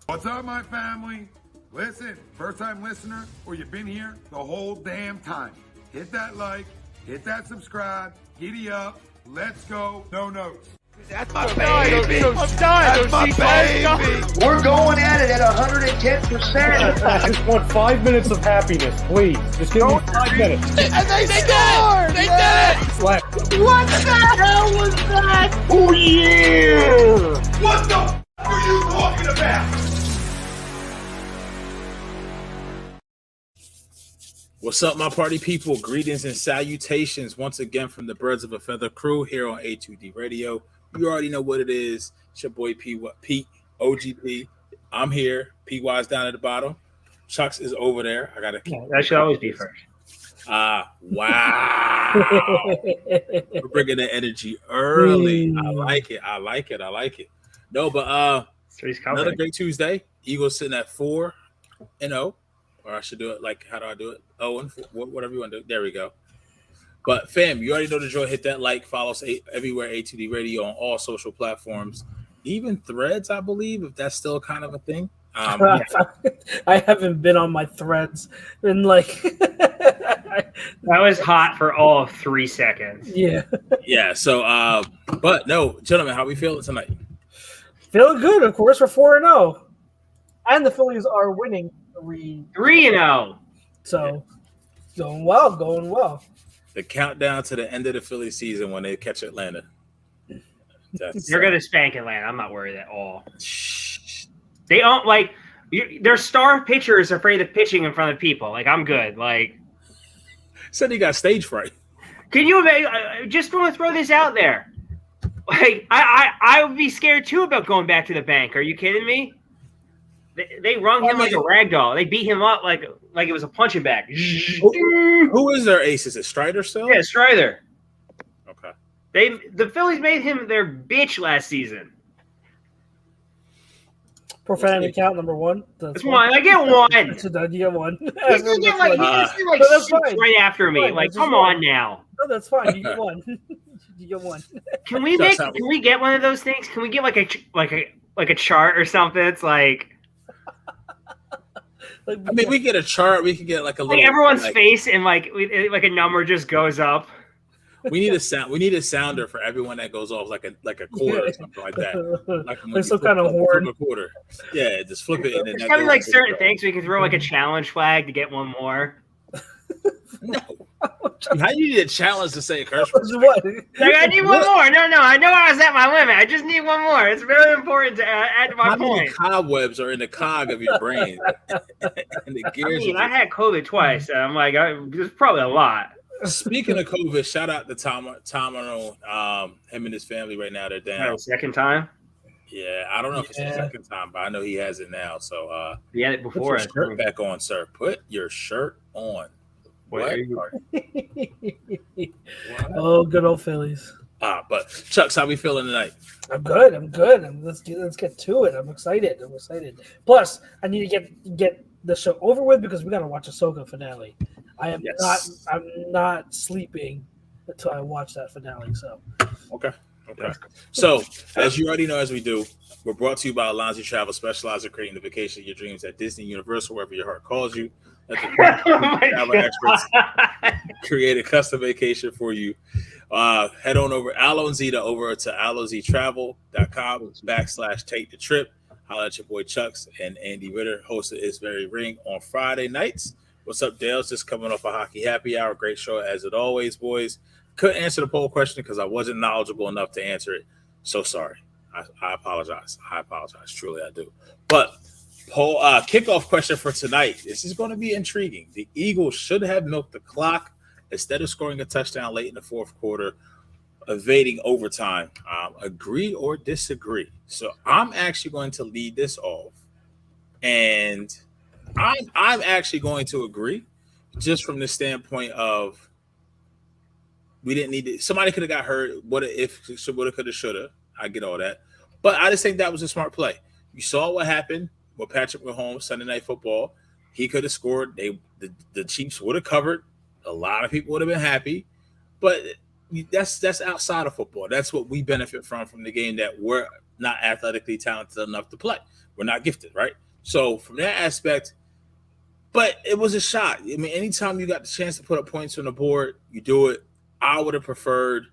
What's up, my family? Listen, first-time listener, or you've been here the whole damn time. Hit that like, hit that subscribe, giddy up, let's go, no notes. That's my baby. That's my baby. We're going at it at 110%. I just want 5 minutes of happiness, please. Just give me 5 minutes. And they scored! They did it! Slap. What the hell was that? Oh, yeah! What the f*** are you talking about? What's up, my party people? Greetings and salutations once again from the Birds of a Feather crew here on A2D Radio. You already know what it is. It's your boy Pete, OGP. I'm here. PY's down at the bottom. Chucks is over there. I gotta. That should always be first. Wow. We're bringing the energy early. I like it. No, but another great Tuesday. Eagles sitting at 4-0. Or I should do it like, how do I do it? 0-4, whatever you want to do. There we go. But fam, you already know the drill. Hit that like, follow us everywhere, A2D Radio on all social platforms, even Threads, I believe, if that's still kind of a thing. I haven't been on my Threads in like that was hot for all of 3 seconds. Yeah. So, but no, gentlemen, how we feeling tonight? Feeling good. Of course, we're 4-0, and the Phillies are winning 3-0. So going well. The countdown to the end of the Philly season when they catch Atlanta. They're gonna spank Atlanta. I'm not worried at all. They don't like their star pitcher is afraid of pitching in front of people. Like, I'm good. Like, said he got stage fright. Can you imagine? Just want to throw this out there. Like, I would be scared too about going back to the bank. Are you kidding me? They rung him like a rag doll. They beat him up like it was a punching bag. Who is their ace? Is it Strider still? Yeah, Strider. Okay. The Phillies made him their bitch last season. Profanity count number 1. That's one. I get one. So you get one. He's gonna get like right after me. Like, come on now. No, that's fine. You get one. You get one. Can we get one of those things? Can we get like a chart or something? It's like. I mean, we get a chart. We can get like a little, like everyone's face and like a number just goes up. We need a sound. We need a sounder for everyone that goes off like a quarter or something like that. Like some kind of horn. A quarter. Yeah, just flip it. And then there's probably like certain things we can throw like a challenge flag to get one more. No. How do you need a challenge to say a curse word? What? Like, I need one more. No, I know I was at my limit. I just need one more. It's very important to add to my point. How many cobwebs are in the cog of your brain? And the gears. I had COVID twice. And I'm like, there's probably a lot. Speaking of COVID, shout out to Tom Arnold, him and his family right now. They're down. Second time? Yeah, I don't know if it's the second time, but I know he has it now. So he had it before. Put your shirt back on, sir. Put your shirt on. What? Oh, good old Phillies. But Chucks, how we feeling tonight? I'm good. Let's get to it. I'm excited. Plus, I need to get the show over with because we got to watch Ahsoka finale. I'm not sleeping until I watch that finale. So okay. So as you already know, as we do, we're brought to you by Alonzi Travel, specialized in creating the vacation of your dreams at Disney, Universal, wherever your heart calls you. Let the travel experts create a custom vacation for you. Head on over Alonzi to alonzitravel.com/take the trip. Holla at your boy Chucks and Andy Ritter, host of It's Very Ring on Friday nights. What's up, Dale? Just coming off a hockey happy hour. Great show as it always, boys. Couldn't answer the poll question because I wasn't knowledgeable enough to answer it. So sorry. I apologize. Truly, I do. But poll kickoff question for tonight. This is going to be intriguing. The Eagles should have milked the clock instead of scoring a touchdown late in the fourth quarter, evading overtime. Agree or disagree? So I'm actually going to lead this off, and I'm actually going to agree, just from the standpoint of we didn't need it. Somebody could have got hurt. What if? Woulda, coulda, shoulda. I get all that, but I just think that was a smart play. You saw what happened with Patrick Mahomes Sunday Night Football. He could have scored. The Chiefs would have covered. A lot of people would have been happy, but that's outside of football. That's what we benefit from the game that we're not athletically talented enough to play. We're not gifted, right? So from that aspect, but it was a shot. I mean, anytime you got the chance to put up points on the board, you do it. I would have preferred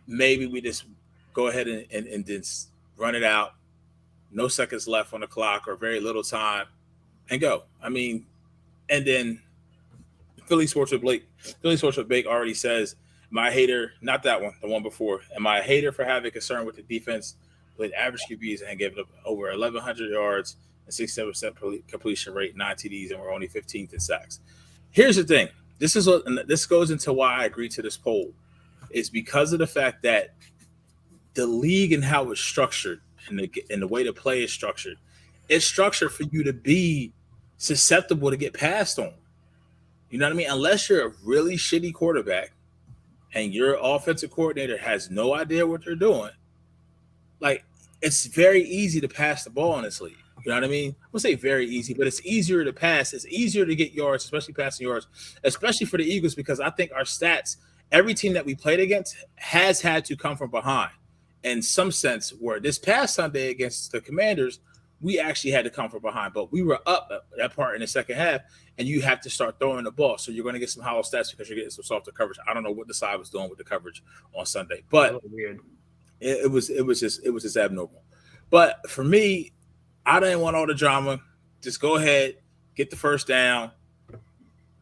maybe we just go ahead and just run it out. No seconds left on the clock or very little time and go. I mean, and then Philly Sports with Blake already says, my hater, not that one, the one before, am I a hater for having concern with the defense with average QBs and gave up over 1,100 yards and 67% completion rate, 9 TDs, and we're only 15th in sacks. Here's the thing. This goes into why I agree to this poll. It's because of the fact that the league and how it's structured and the way the play is structured, it's structured for you to be susceptible to get passed on. You know what I mean? Unless you're a really shitty quarterback and your offensive coordinator has no idea what they're doing, like, it's very easy to pass the ball in this league. You know what I mean? I would say very easy, but it's easier to pass. It's easier to get yards, especially passing yards, especially for the Eagles, because I think our stats, every team that we played against has had to come from behind. In some sense, where this past Sunday against the Commanders, we actually had to come from behind, but we were up that part in the second half, and you have to start throwing the ball. So you're going to get some hollow stats because you're getting some softer coverage. I don't know what the side was doing with the coverage on Sunday, but weird. It was just abnormal. But for me, I didn't want all the drama. Just go ahead, get the first down,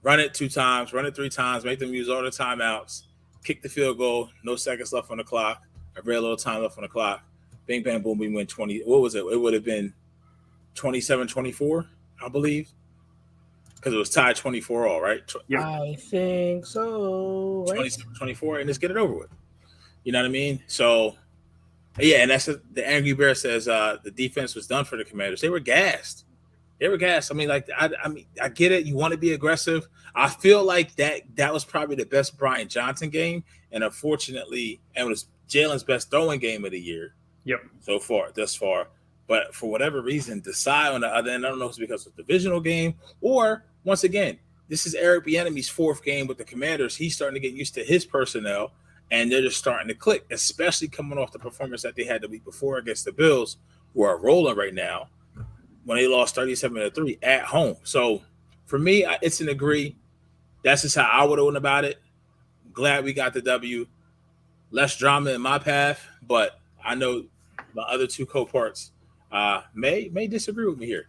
run it 2 times, run it 3 times, make them use all the timeouts, kick the field goal, no seconds left on the clock, a very little time left on the clock. Bing, bang, boom, we win 20. What was it? It would have been 27-24, I believe, because it was tied 24 all, right? I think so. 27-24, and let's get it over with. You know what I mean? So, yeah, and that's the Angry Bear says the defense was done for the Commanders. They were gassed. I mean, like, I get it. You want to be aggressive. I feel like that was probably the best Brian Johnson game, and unfortunately, it was Jalen's best throwing game of the year. Yep. Thus far. But for whatever reason, Desai on the other end, I don't know if it's because of the divisional game or, once again, this is Eric Bieniemy's 4th game with the Commanders. He's starting to get used to his personnel, and they're just starting to click, especially coming off the performance that they had the week before against the Bills, who are rolling right now, when they lost 37-3 at home. So for me, it's an agree. That's just how I would have went about it. Glad we got the W. Less drama in my path, but I know my other 2 co-parts may disagree with me here.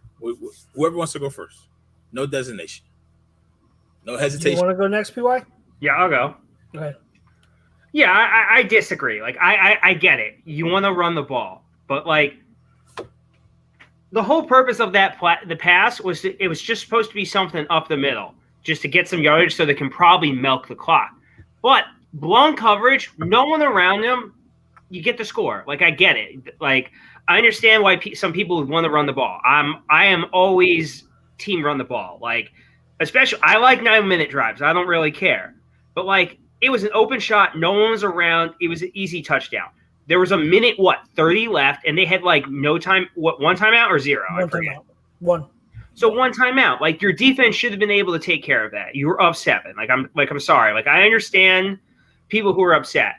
Whoever wants to go first. No designation. No hesitation. You want to go next, PY? Yeah, I'll go. Okay. Yeah, I disagree. Like, I get it. You want to run the ball, but like the whole purpose of the pass was it was just supposed to be something up the middle, just to get some yardage so they can probably milk the clock. But blown coverage, no one around them, you get the score. Like, I get it. Like, I understand why some people would want to run the ball. I am always team run the ball. Like, especially, I like 9-minute drives. I don't really care. But, like, it was an open shot. No one was around. It was an easy touchdown. There was a minute, 30 left, and they had, like, no time. What, 1 timeout or 0? One timeout. 1. So 1 timeout. Like, your defense should have been able to take care of that. You were up 7. I'm sorry. Like, I understand people who are upset.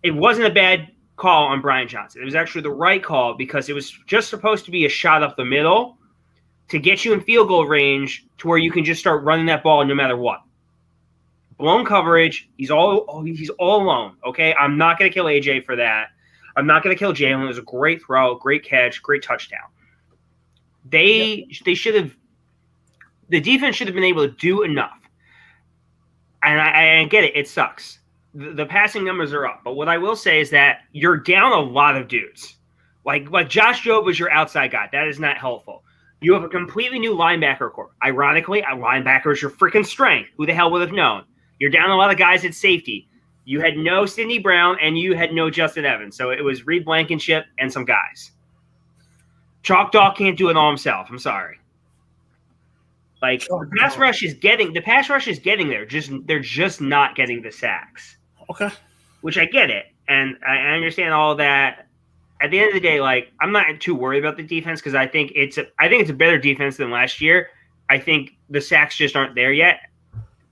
It wasn't a bad call on Brian Johnson. It was actually the right call because it was just supposed to be a shot up the middle to get you in field goal range to where you can just start running that ball no matter what. Blown coverage, he's all alone. Okay, I'm not going to kill AJ for that. I'm not going to kill Jalen. It was a great throw, great catch, great touchdown. They should have. The defense should have been able to do enough. And I get it. It sucks. The passing numbers are up. But what I will say is that you're down a lot of dudes. Like Josh Jobe was your outside guy. That is not helpful. You have a completely new linebacker corps. Ironically, a linebacker is your freaking strength. Who the hell would have known? You're down a lot of guys at safety. You had no Sidney Brown, and you had no Justin Evans. So it was Reed Blankenship and some guys. Chalk Dog can't do it all himself. I'm sorry. Like, the pass rush is getting there. They're just not getting the sacks. Okay. Which I get it. And I understand all that. At the end of the day, like, I'm not too worried about the defense because I think it's a better defense than last year. I think the sacks just aren't there yet.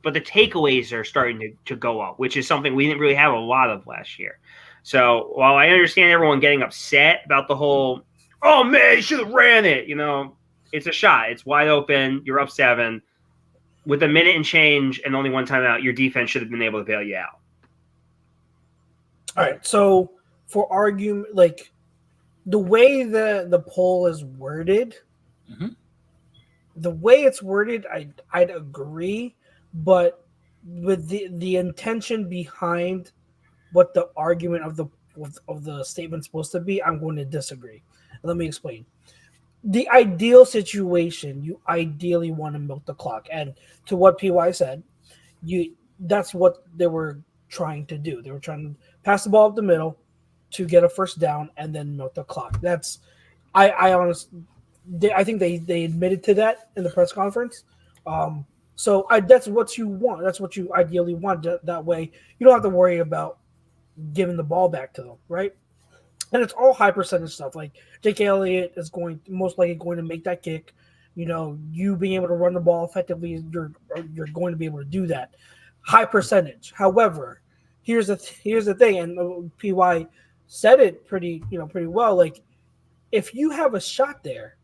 But the takeaways are starting to go up, which is something we didn't really have a lot of last year. So while I understand everyone getting upset about the whole, oh man, he should have ran it, it's a shot. It's wide open. You're up 7. With a minute and change and only one timeout, your defense should have been able to bail you out. All right. So for argument, like the way the poll is worded, the way it's worded, I'd agree, but with the intention behind what the argument of the statement's supposed to be, I'm going to disagree. Let me explain. The ideal situation, you ideally want to milk the clock, and to what PY said, that's what they were trying to do. They were trying to pass the ball up the middle to get a first down and then milk the clock. That's I honestly, I think they admitted to that in the press conference. So that's what you want. That's what you ideally want. That way, you don't have to worry about giving the ball back to them, right? And it's all high percentage stuff. Like Jake Elliott is most likely going to make that kick. You being able to run the ball effectively, you're going to be able to do that. High percentage. However, here's the thing, and PY said it pretty well. Like if you have a shot there,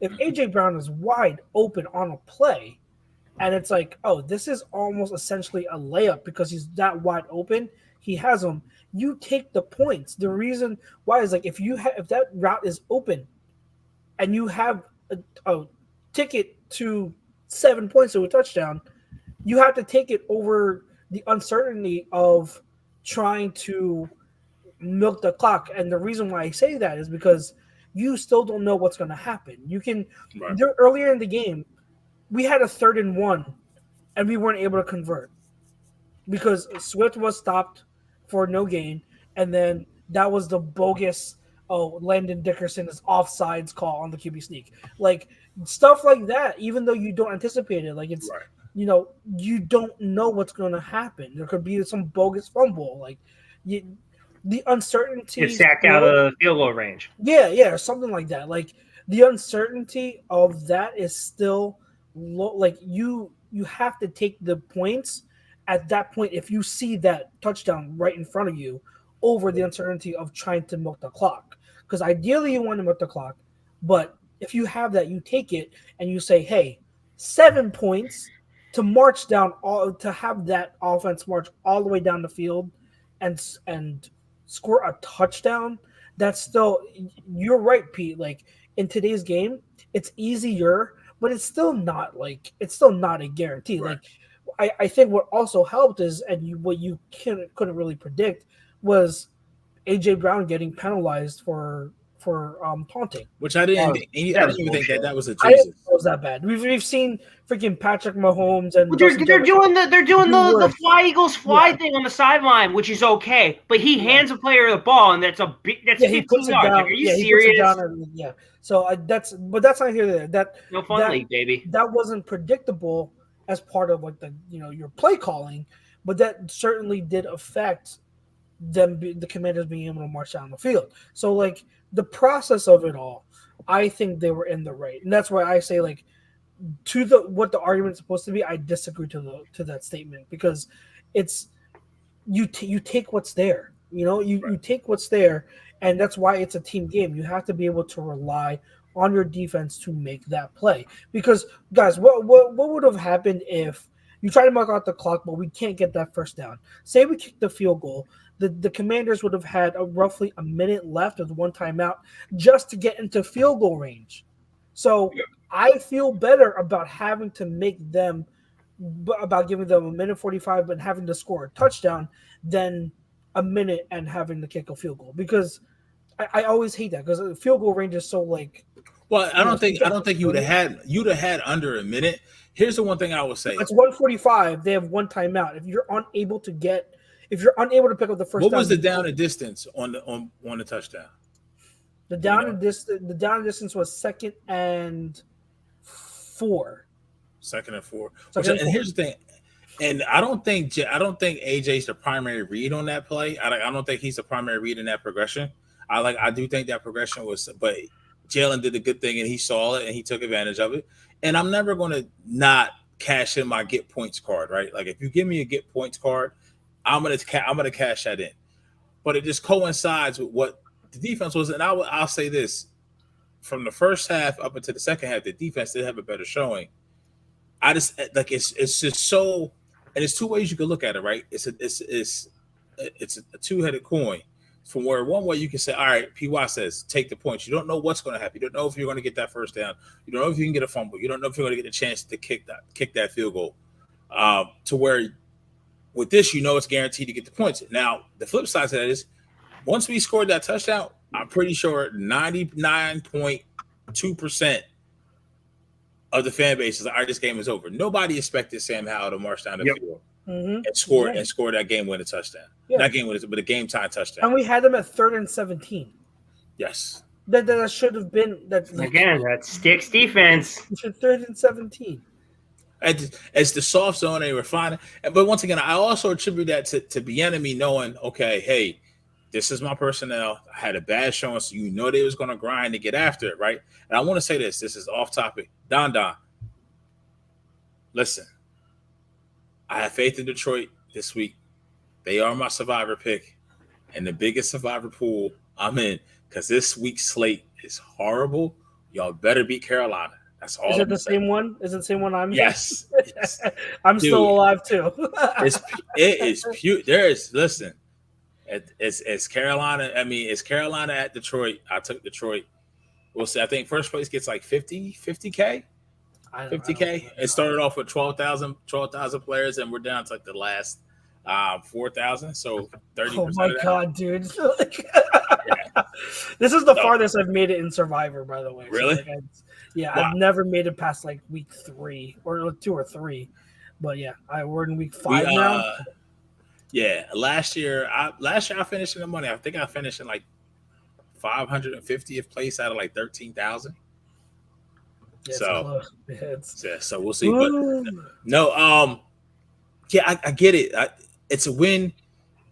if AJ Brown is wide open on a play, and it's like, oh, this is almost essentially a layup because he's that wide open, he has them. You take the points. The reason why is like if that route is open, and you have a ticket to 7 points to a touchdown, you have to take it over the uncertainty of trying to milk the clock. And the reason why I say that is because you still don't know what's going to happen. Earlier in the game, we had a 3rd and 1, and we weren't able to convert because Swift was stopped for no gain, and then that was the bogus Landon Dickerson is offsides call on the QB sneak. Like stuff like that, even though you don't anticipate it, like it's you don't know what's going to happen. There could be some bogus fumble, like the uncertainty. Get sacked out of field goal range. Yeah, something like that. Like the uncertainty of that is still low. Like you have to take the points at that point if you see that touchdown right in front of you over the uncertainty of trying to milk the clock. Because ideally you want to milk the clock, but if you have that, you take it and you say, hey, 7 points to march down, to have that offense march all the way down the field and score a touchdown. That's still, you're right, Pete. Like in today's game, it's easier, but it's still not a guarantee. Right. Like I think what also helped is, what you couldn't really predict was AJ Brown getting penalized for taunting, which I didn't. I didn't even think that was a I didn't Jesus. think it was that bad. We've seen freaking Patrick Mahomes and They're doing the fly Eagles fly Yeah. thing on the sideline, which is okay. But he hands a player the ball, and that's 15 puts it yards. down. Like, are you He puts it serious? down So that's not here there. That No fun league, baby. That wasn't predictable as part of like your play calling, but that certainly did affect the Commanders being able to march down the field. So like the process of it all, I think they were in the right, and that's why I say like what the argument is supposed to be. I disagree to that statement because it's you take what's there. You take what's there, and that's why it's a team game. You have to be able to rely on your defense to make that play. Because guys, what would have happened if you try to mark out the clock, but we can't get that first down? Say we kick the field goal. The Commanders would have had roughly a minute left with one timeout just to get into field goal range. So I feel better about having to about giving them a minute 45 but having to score a touchdown than a minute and having to kick a field goal, because I always hate that because the field goal range is so like. Well, I don't think you'd have had under a minute. Here's the one thing I would say. It's 1:45. They have one timeout. If you're unable to pick up the first. What was the down and distance on the touchdown? The down and distance was 2nd and 4. 2nd and 4. And here's the thing. And I don't think AJ's the primary read on that play. I don't think he's the primary read in that progression. I do think that progression was, but Jalen did a good thing and he saw it and he took advantage of it. And I'm never going to not cash in my get points card, right? Like if you give me a get points card, I'm gonna cash that in. but it just coincides with what the defense was. And I'll say this: from the first half up into the second half, the defense did have a better showing. I just like it's just so, and it's two ways you can look at it, right? It's a two-headed coin. From where one way you can say, all right, PY says take the points. You don't know what's going to happen. You don't know if you're going to get that first down. You don't know if you can get a fumble. You don't know if you're going to get a chance to kick that field goal. To where with this, you know it's guaranteed to get the points. Now, the flip side to that is once we scored that touchdown, I'm pretty sure 99.2% of the fan base is like, all right, this game is over. Nobody expected Sam Howell to march down the field and score that game-winning touchdown. Yeah. Not game-winning, but a game-time touchdown. And we had them at 3rd and 17. Yes. That should have been that. Again, that sticks defense. 3rd and 17. It's the soft zone and refining. But once again, I also attribute that to Bieniemy knowing, okay, hey, this is my personnel. I had a bad showing, so you know they was going to grind to get after it, right? And I want to say this. This is off topic. Don, listen. I have faith in Detroit this week. They are my survivor pick and the biggest survivor pool I'm in because this week's slate is horrible. Y'all better beat Carolina. That's all. Is it the same one? Is it the same one I'm in? Yes. I'm still alive too. It is pure. Listen. It's Carolina. I mean, it's Carolina at Detroit. I took Detroit. We'll see. I think first place gets like 50K. 50K. It started off with 12,000 players, and we're down to like the last 4,000. So 30%. Oh my god, dude! This is the farthest I've made it in Survivor, by the way. Really? So wow. I've never made it past like week 3 or 2 or 3. But yeah, we're in week 5 now. Yeah, last year I finished in the money. I think I finished in like 550th place out of like 13,000. So we'll see. But no, I get it. It's a win.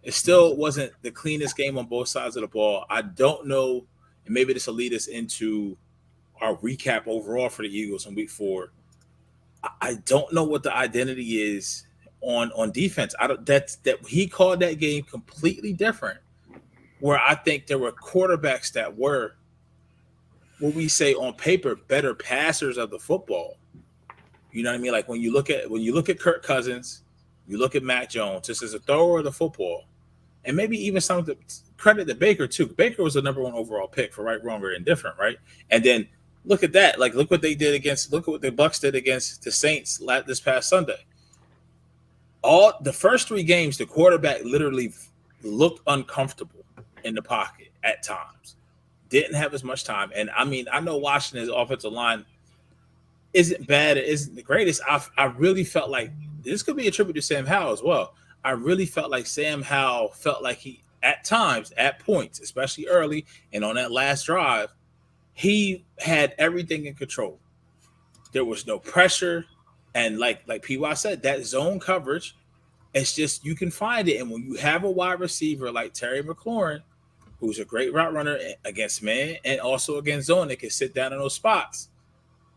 It still wasn't the cleanest game on both sides of the ball. I don't know, and maybe this will lead us into our recap overall for the Eagles in week 4. I don't know what the identity is on defense. That he called that game completely different. Where I think there were quarterbacks that were, what we say on paper, better passers of the football. You know what I mean? Like when you look at Kirk Cousins, you look at Mac Jones, just as a thrower of the football, and maybe even some of the credit to Baker too. Baker was the number 1 overall pick for right, wrong, or indifferent, right? And then look at that. Like look what they did look at what the Bucs did against the Saints this past Sunday. All the first 3 games, the quarterback literally looked uncomfortable in the pocket at times. Didn't have as much time. And I mean, I know Washington's offensive line isn't bad, it isn't the greatest. I really felt like this could be a tribute to Sam Howell as well. I really felt like Sam Howell felt like he, at times, at points, especially early and on that last drive, he had everything in control. There was no pressure. And like PY said, that zone coverage, it's just you can find it. And when you have a wide receiver like Terry McLaurin, who's a great route runner against man and also against zone that can sit down in those spots,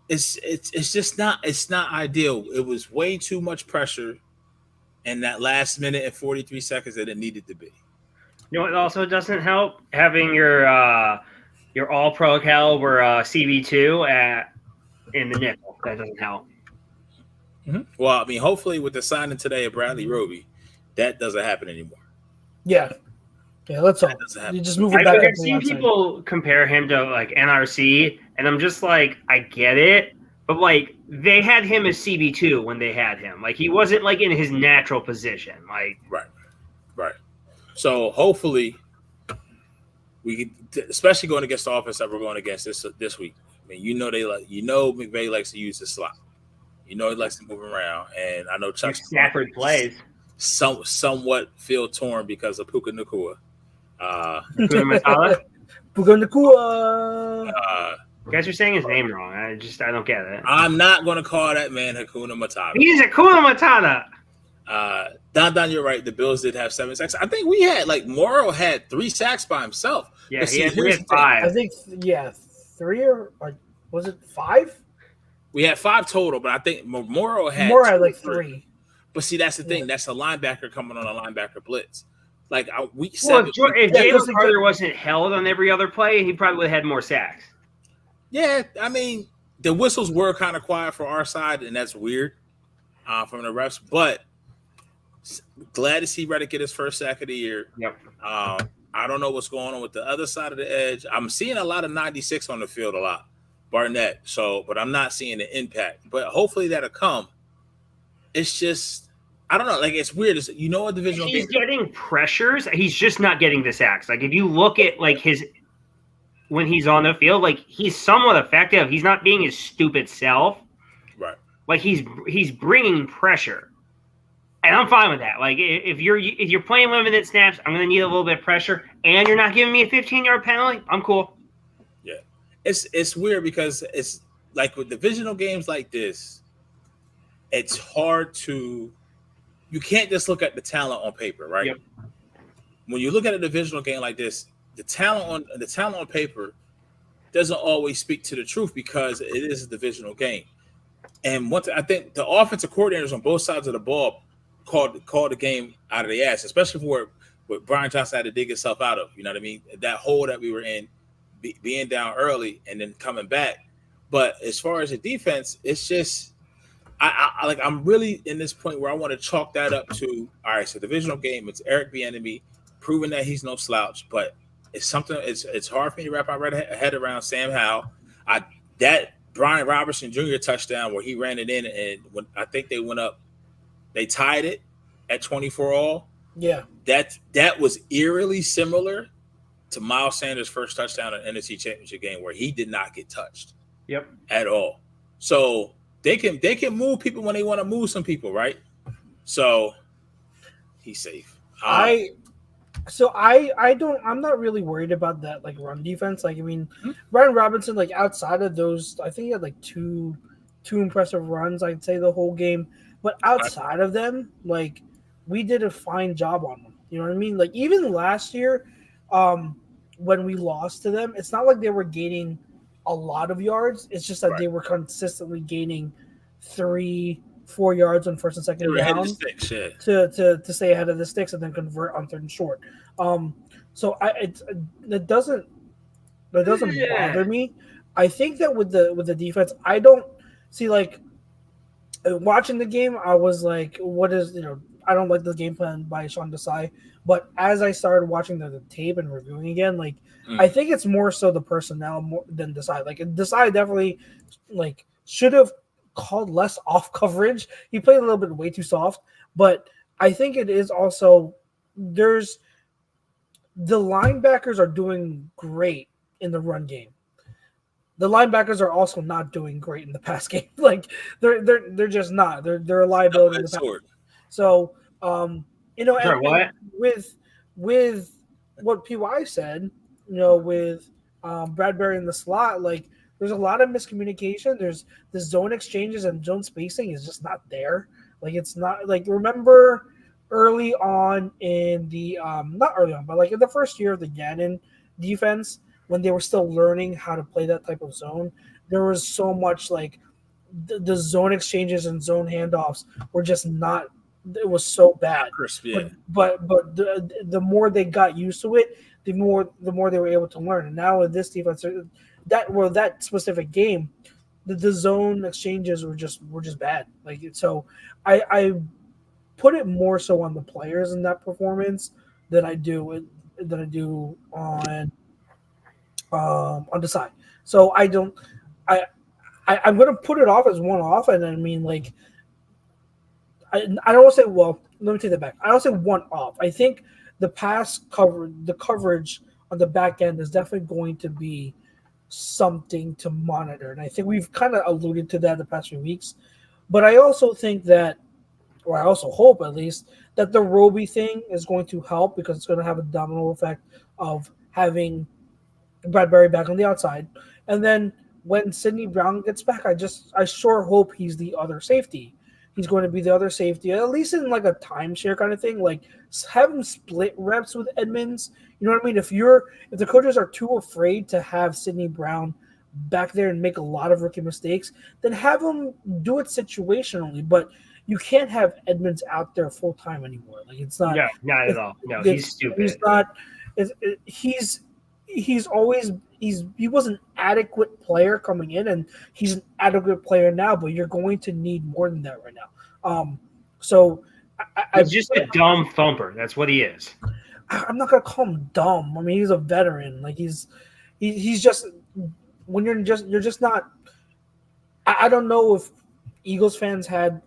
it's just not ideal. It was way too much pressure in that last minute and 43 seconds that it needed to be. You know, it also doesn't help having your all-pro caliber CB2 in the nickel. That doesn't help. Mm-hmm. Well, I mean, hopefully with the signing today of Bradley Roby, that doesn't happen anymore. Yeah, let's hope. You just move it back. I've seen people compare him to like NRC, and I'm just like, I get it, but like they had him as CB2 when they had him. Like he wasn't like in his natural position. Like right. So hopefully we can, especially going against the offense that we're going against this week. I mean, McVay likes to use the slot. You know he likes to move around, and I know Chuck Stafford plays somewhat feel torn because of Puka Nacua. Puka Nacua. You guys are saying his name wrong. I don't get it. I'm not going to call that man Hakuna Matata. He's Hakuna Matata. Don, you're right. The Bills did have 7 sacks. I think we had Morrow had 3 sacks by himself. Yeah, he had 5. I think 3 or was it 5? We had 5 total, but I think Morrow had like 3. But see, that's the thing. That's a linebacker coming on a linebacker blitz. like week Well, 7. if Jalen Carter wasn't held on every other play, he probably would have had more sacks. Yeah, I mean, the whistles were kind of quiet for our side, and that's weird from the refs. But glad to see Reddick get his first sack of the year. Yep. I don't know what's going on with the other side of the edge. I'm seeing a lot of 96 on the field a lot, Barnett. So, but I'm not seeing the impact. But hopefully that'll come. It's just, I don't know. Like, it's weird. It's, you know, a divisional game. He's getting pressures. He's just not getting the sacks. Like, if you look at like his when he's on the field, like he's somewhat effective. He's not being his stupid self. Right. Like he's bringing pressure. And I'm fine with that. Like if you're playing limited snaps, I'm going to need a little bit of pressure, and you're not giving me a 15-yard penalty. I'm cool. Yeah, it's weird because it's like with divisional games like this, it's hard to. You can't just look at the talent on paper, right? Yep. When you look at a divisional game like this, the talent on paper doesn't always speak to the truth because it is a divisional game. And once I think the offensive coordinators on both sides of the ball called the game out of the ass, especially for what Brian Johnson had to dig himself out of. You know what I mean? That hole that we were in, being down early and then coming back. But as far as the defense, it's just I'm really in this point where I want to chalk that up to all right. So divisional game, it's Eric Bieniemy proving that he's no slouch, but it's something. It's hard for me to wrap my head around Sam Howell. That Brian Robertson Jr. touchdown where he ran it in, and when I think they went up. They tied it at 24 all. Yeah. That was eerily similar to Miles Sanders' first touchdown in the NFC Championship game where he did not get touched. Yep. At all. So they can move people when they want to move some people, right? So he's safe. I'm not really worried about that like run defense. Like I mean, Brian Robinson, like outside of those, I think he had like two impressive runs, I'd say the whole game. But outside of them, like we did a fine job on them. You know what I mean? Like even last year, when we lost to them, it's not like they were gaining a lot of yards. It's just that they were consistently gaining 3-4 yards on first and second down to stay ahead of the sticks and then convert on third and short. So that doesn't bother me. I think that with the defense, I don't see like. Watching the game, I was like, what is, I don't like the game plan by Sean Desai. But as I started watching the tape and reviewing again, like, I think it's more so the personnel more than Desai. Like, Desai definitely, like, should have called less off coverage. He played a little bit way too soft. But I think it is also, the linebackers are doing great in the run game. The linebackers are also not doing great in the pass game. Like they're just not. They're a liability in the pass game. So with what PY said, with Bradbury in the slot, like there's a lot of miscommunication. There's the zone exchanges and zone spacing is just not there. Like it's not like remember early on in the not early on, but like in the first year of the Gannon defense. When they were still learning how to play that type of zone, there was so much like the zone exchanges and zone handoffs were just not. It was so bad. Crisp, yeah. But the more they got used to it, the more they were able to learn. And now with this defense, that specific game, the zone exchanges were just bad. Like so, I put it more so on the players in that performance than I do on the side. So I'm going to put it off as one off. And I mean, like, I don't want to say, well, let me take that back. I don't say one off. I think the coverage on the back end is definitely going to be something to monitor. And I think we've kind of alluded to that the past few weeks, but I also think that, or I also hope at least that the Roby thing is going to help because it's going to have a domino effect of having Bradbury back on the outside. And then when Sidney Brown gets back, I sure hope he's the other safety. He's going to be the other safety, at least in like a timeshare kind of thing. Like have him split reps with Edmonds. You know what I mean? If the coaches are too afraid to have Sidney Brown back there and make a lot of rookie mistakes, then have him do it situationally. But you can't have Edmonds out there full time anymore. Like it's not. No, not at all. No, he's stupid. He's not. He was an adequate player coming in, and he's an adequate player now. But you're going to need more than that right now. So he's just a dumb thumper. That's what he is. I'm not gonna call him dumb. I mean, he's a veteran. Like he's just when you're just not. I don't know if Eagles fans had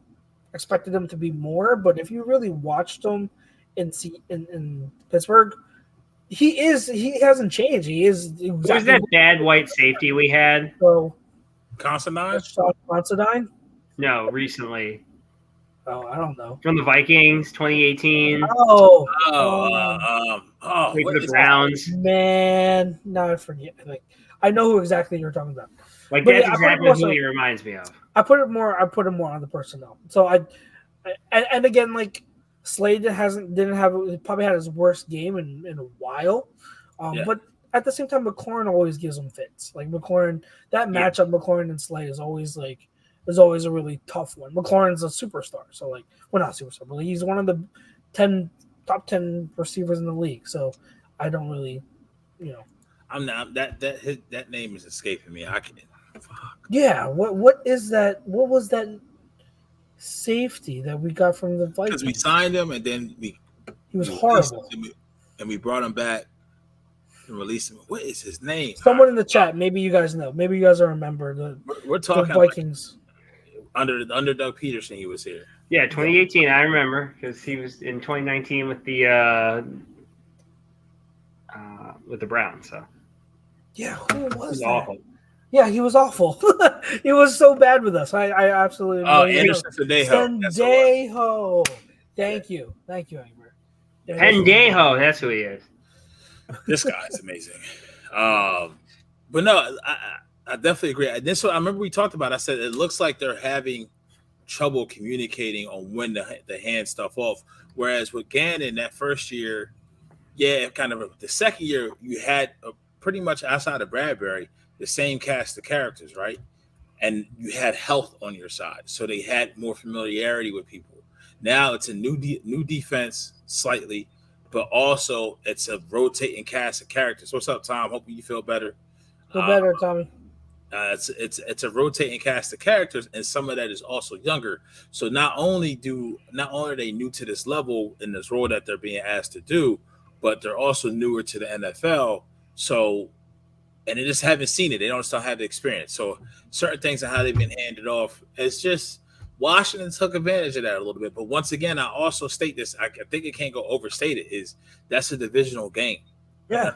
expected him to be more, but if you really watched him in Pittsburgh, he hasn't changed. He is exactly. Who was that bad white safety we had? So Considine? No, recently. Oh, I don't know. From the Vikings, 2018. Wait for the Browns. Man, now I forget. Like I know who exactly you're talking about. Like that's exactly who he reminds me of. I put it more on the personnel. So and again, like Slade probably had his worst game in a while. But at the same time, McLaurin always gives him fits. Like McLaurin, that matchup, McLaurin and Slade is always a really tough one. McLaurin's a superstar, so like, well, not superstar, but he's one of the top 10 receivers in the league. So I don't really, I'm not that name is escaping me. I can't. Yeah, what is that? What was that safety that we got from the Vikings? Because we signed him and then he was horrible, and we brought him back and released him. What is his name? Someone in the chat, maybe you guys know. Maybe you guys will remember we're talking the Vikings. Under Doug Peterson, he was here. Yeah, 2018. I remember because he was in 2019 with the Browns. So yeah, who was that? Awful. Yeah, he was awful. He was so bad with us. I absolutely. Anderson Sendejo. Thank you, Amber. Sendejo, that's who he is. This guy's amazing. But no, I definitely agree. I remember we talked about. I said it looks like they're having trouble communicating on when to hand stuff off. Whereas with Gannon, that first year, kind of the second year, you had pretty much outside of Bradbury the same cast of characters, right? And you had health on your side, so they had more familiarity with people. Now it's a new defense slightly, but also it's a rotating cast of characters. What's up, Tom? Hoping you feel better. Feel better, Tommy. It's a rotating cast of characters, and some of that is also younger. So not only are they new to this level in this role that they're being asked to do, but they're also newer to the NFL. So, and they just haven't seen it. They don't still have the experience. So certain things and how they've been handed off, it's just Washington took advantage of that a little bit. But once again, I also state this. I think it can't go overstated. Is that's a divisional game. Yeah,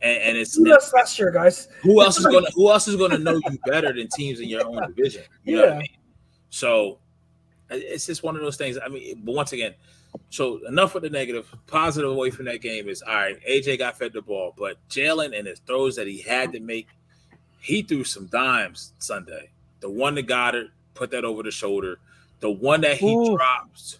and it's last year, guys. Who else is gonna know you better than teams in your own division? You know what I mean? So it's just one of those things. I mean, but once again, so enough with the negative. Positive away from that game is all right. AJ got fed the ball, but Jalen and his throws that he had to make, he threw some dimes Sunday. The one to Goedert, put that over the shoulder. The one that he dropped,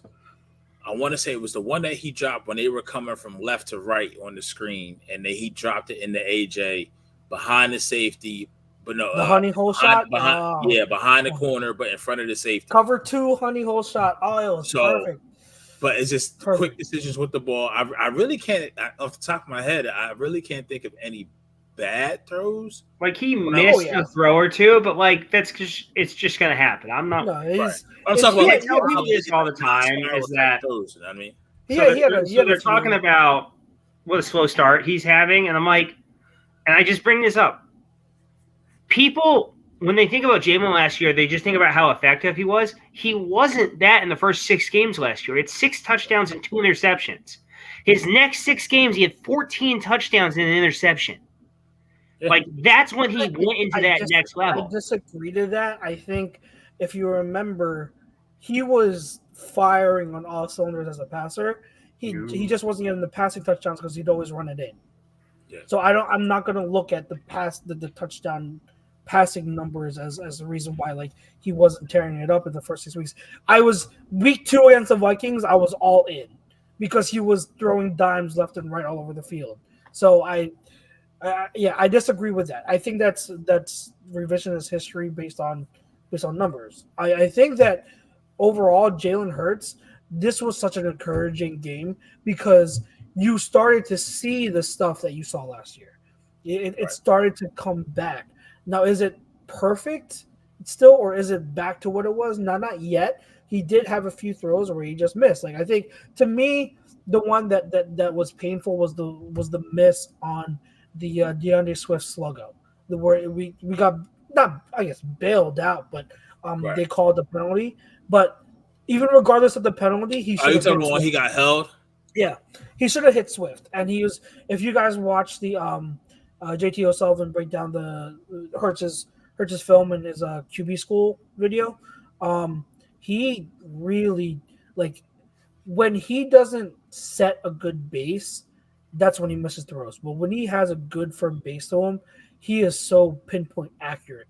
I want to say it was the one that he dropped when they were coming from left to right on the screen, and then he dropped it into AJ behind the safety. But no, the honey hole shot? Behind the corner, but in front of the safety. Cover 2 honey hole shot. Oh, it was perfect. But it's just quick decisions with the ball. I really can't, off the top of my head, I really can't think of any bad throws. Like he missed a throw or two, but like that's because it's just gonna happen. I'm not. No, I'm talking about people do this all the time. Is that throws? You know what I mean? So they're talking about what a slow start he's having, and I'm like, and I just bring this up. People, when they think about Jalen last year, they just think about how effective he was. He wasn't that in the first 6 games last year. He had 6 touchdowns and 2 interceptions. His next 6 games, he had 14 touchdowns and an interception. Yeah. Like, that's when he went into that next level. I disagree to that. I think, if you remember, he was firing on all cylinders as a passer. He just wasn't getting the passing touchdowns because he'd always run it in. Yeah. So I'm not going to look at the touchdown passing numbers as the reason why like he wasn't tearing it up in the first 6 weeks. I was week 2 against the Vikings. I was all in because he was throwing dimes left and right all over the field. So I disagree with that. I think that's revisionist history based on numbers. I think that overall, Jalen Hurts, this was such an encouraging game because you started to see the stuff that you saw last year. It started to come back. Now, is it perfect still, or is it back to what it was? No, not yet. He did have a few throws where he just missed. Like, I think, to me, the one that was painful was the miss on the DeAndre Swift sluggo, where we got not, I guess, bailed out, but they called the penalty. But even regardless of the penalty, he should. Are you talking about when he got held? Yeah, he should have hit Swift, and he was. If you guys watch the JT O'Sullivan break down the Hurts's film in his QB school video, he really, like, when he doesn't set a good base, that's when he misses throws. But when he has a good firm base to him, he is so pinpoint accurate.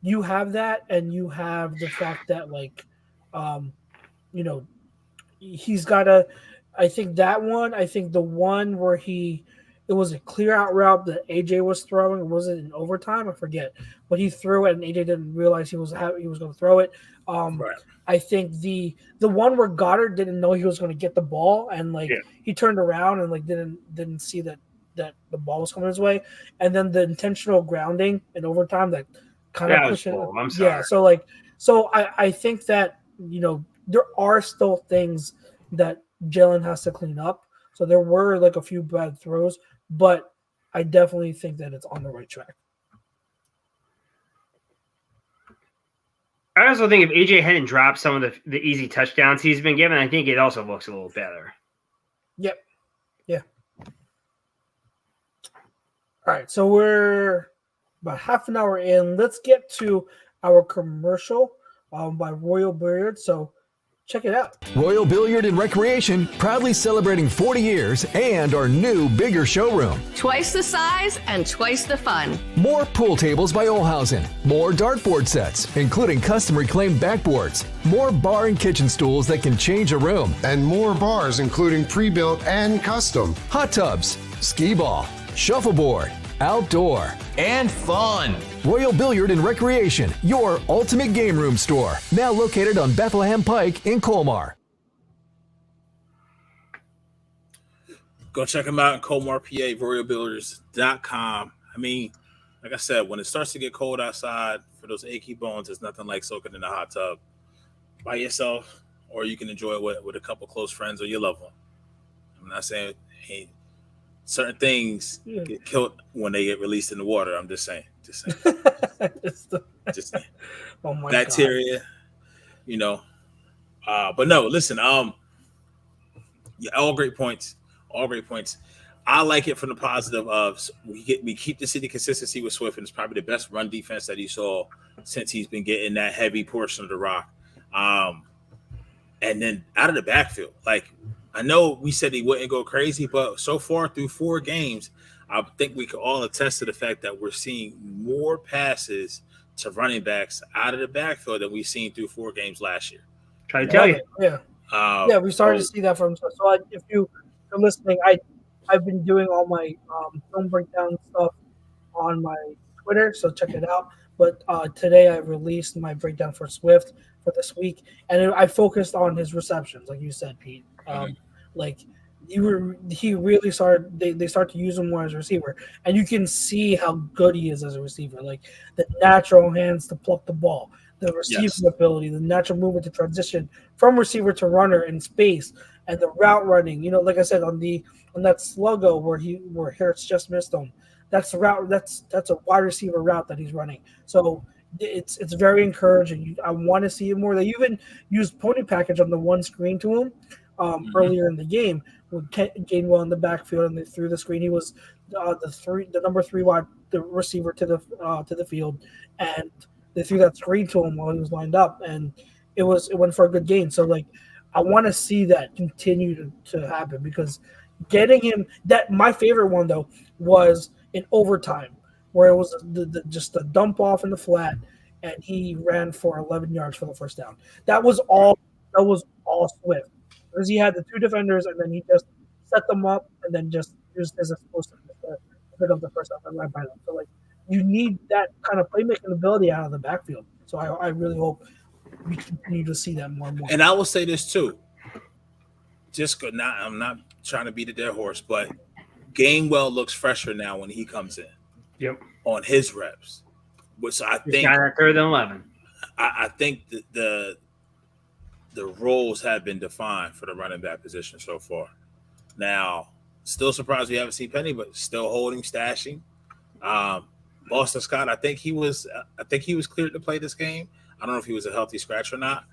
You have that, and you have the fact that, like, he's got a. I think the one where it was a clear out route that AJ was throwing. Was it in overtime? I forget. But he threw it, and AJ didn't realize he was going to throw it. I think the one where Goedert didn't know he was going to get the ball, and he turned around and didn't see that the ball was coming his way, and then the intentional grounding in overtime that kind of pushed it. I'm sorry. Yeah, so I think that there are still things that Jalen has to clean up. So there were like a few bad throws, but I definitely think that it's on the right track. I also think if AJ hadn't dropped some of the easy touchdowns he's been given, I think it also looks a little better. Yep. Yeah. All right. So we're about half an hour in. Let's get to our commercial by Royal Billiard. So check it out. Royal Billiard and Recreation, proudly celebrating 40 years and our new, bigger showroom. Twice the size and twice the fun. More pool tables by Olhausen. More dartboard sets, including custom reclaimed backboards. More bar and kitchen stools that can change a room. And more bars, including pre-built and custom. Hot tubs, skee ball, shuffleboard, outdoor, and fun. Royal Billiard and Recreation, your ultimate game room store. Now located on Bethlehem Pike in Colmar. Go check them out in Colmar, PA, royalbuilders.com. I mean, like I said, when it starts to get cold outside, for those achy bones, there's nothing like soaking in a hot tub by yourself, or you can enjoy it with a couple close friends or your loved one. I'm not saying certain things get killed when they get released in the water. I'm just saying. Just saying. Oh my bacteria, God. But no, listen. All great points. All great points. I like it from the positive of we keep the city consistency with Swift, and it's probably the best run defense that he saw since he's been getting that heavy portion of the rock. And then out of the backfield, like, I know we said he wouldn't go crazy, but so far through 4 games, I think we can all attest to the fact that we're seeing more passes to running backs out of the backfield than we've seen through 4 games last year. Trying to tell you. Yeah. We started to see that from. So if you're listening, I've been doing all my film breakdown stuff on my Twitter, so check it out. But today I released my breakdown for Swift for this week, and I focused on his receptions, like you said, Pete. He really started. They start to use him more as a receiver, and you can see how good he is as a receiver. Like the natural hands to pluck the ball, the receiving ability, the natural movement to transition from receiver to runner in space, and the route running. Like I said on that sluggo where Hurts just missed him. That's a route. That's a wide receiver route that he's running. So it's very encouraging. I want to see it more. They even used pony package on the one screen to him earlier in the game with Gainwell in the backfield, and they threw the screen. He was the number 3 wide receiver to the field, and they threw that screen to him while he was lined up, and it went for a good gain. So I want to see that continue to happen, because getting him my favorite one though was in overtime, where it was just a dump off in the flat, and he ran for 11 yards for the first down. That was all Swift, because he had the 2 defenders, and then he just set them up, and then just used his explosiveness to pick up the first down and right by them. So you need that kind of playmaking ability out of the backfield. So I really hope we continue to see that more and more. And I will say this too. I'm not trying to beat a dead horse, but Gainwell looks fresher now when he comes in. Yep. On his reps. So I think third and 11. I think the roles have been defined for the running back position so far. Now, still surprised we haven't seen Penny, but still holding, stashing. Boston Scott, I think he was cleared to play this game. I don't know if he was a healthy scratch or not,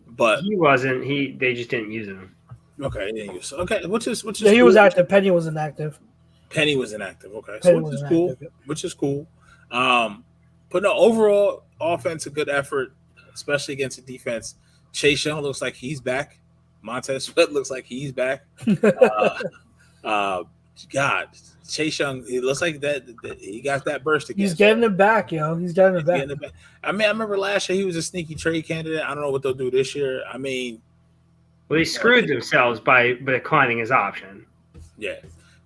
but he wasn't. They just didn't use him. Okay, which is he cool. was active. Penny was inactive. Penny was inactive. Okay, Penny so which is cool. But no, overall offense, a good effort, especially against the defense. Chase Young looks like he's back. Montez Sweat looks like he's back. God, Chase Young, it looks like that he got that burst again. He's getting it back, yo. He's getting it back. I mean, I remember last year he was a sneaky trade candidate. I don't know what they'll do this year. I mean, well, they screwed themselves by declining his option. Yeah,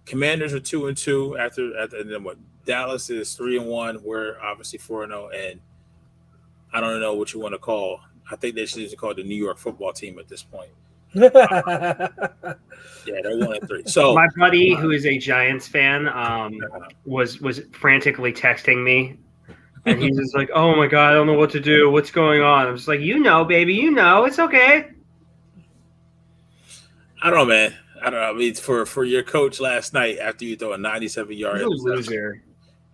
Commanders are 2-2 after and then what? Dallas is 3-1. We're obviously 4-0, and I don't know what you want to call. I think they should call it the New York Football Team at this point. Yeah, they're 1-3. So my buddy, who is a Giants fan, was frantically texting me, and he's just like, "Oh my god, I don't know what to do. What's going on?" I'm just like, baby, it's okay. I don't know, man. I don't know. I mean, for your coach last night after you throw a 97-yard, loser.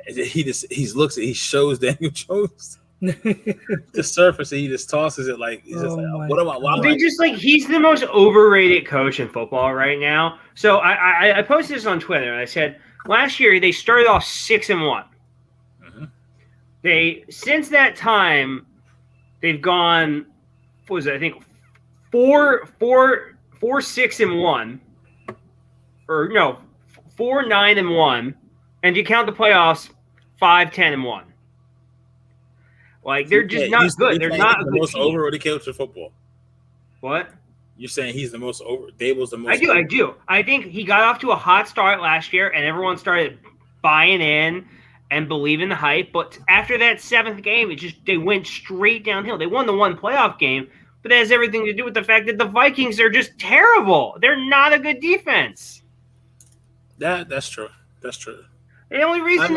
He shows Daniel Jones the surface and he just tosses it like he's just like, what am I? Why he's the most overrated coach in football right now. So I posted this on Twitter and I said last year they started off 6-1. Mm-hmm. Since that time they've gone 4-6-1 or no 4-9-1, and you count the playoffs 5-10-1. Like, they're just not good. They're not a the good most team. overrated coach in football. What? You're saying he's the most over? Dable's the most. I do. I think he got off to a hot start last year, and everyone started buying in and believing the hype. But after that 7th game, they went straight downhill. They won the one playoff game, but that has everything to do with the fact that the Vikings are just terrible. They're not a good defense. That's true. That's true. The only reason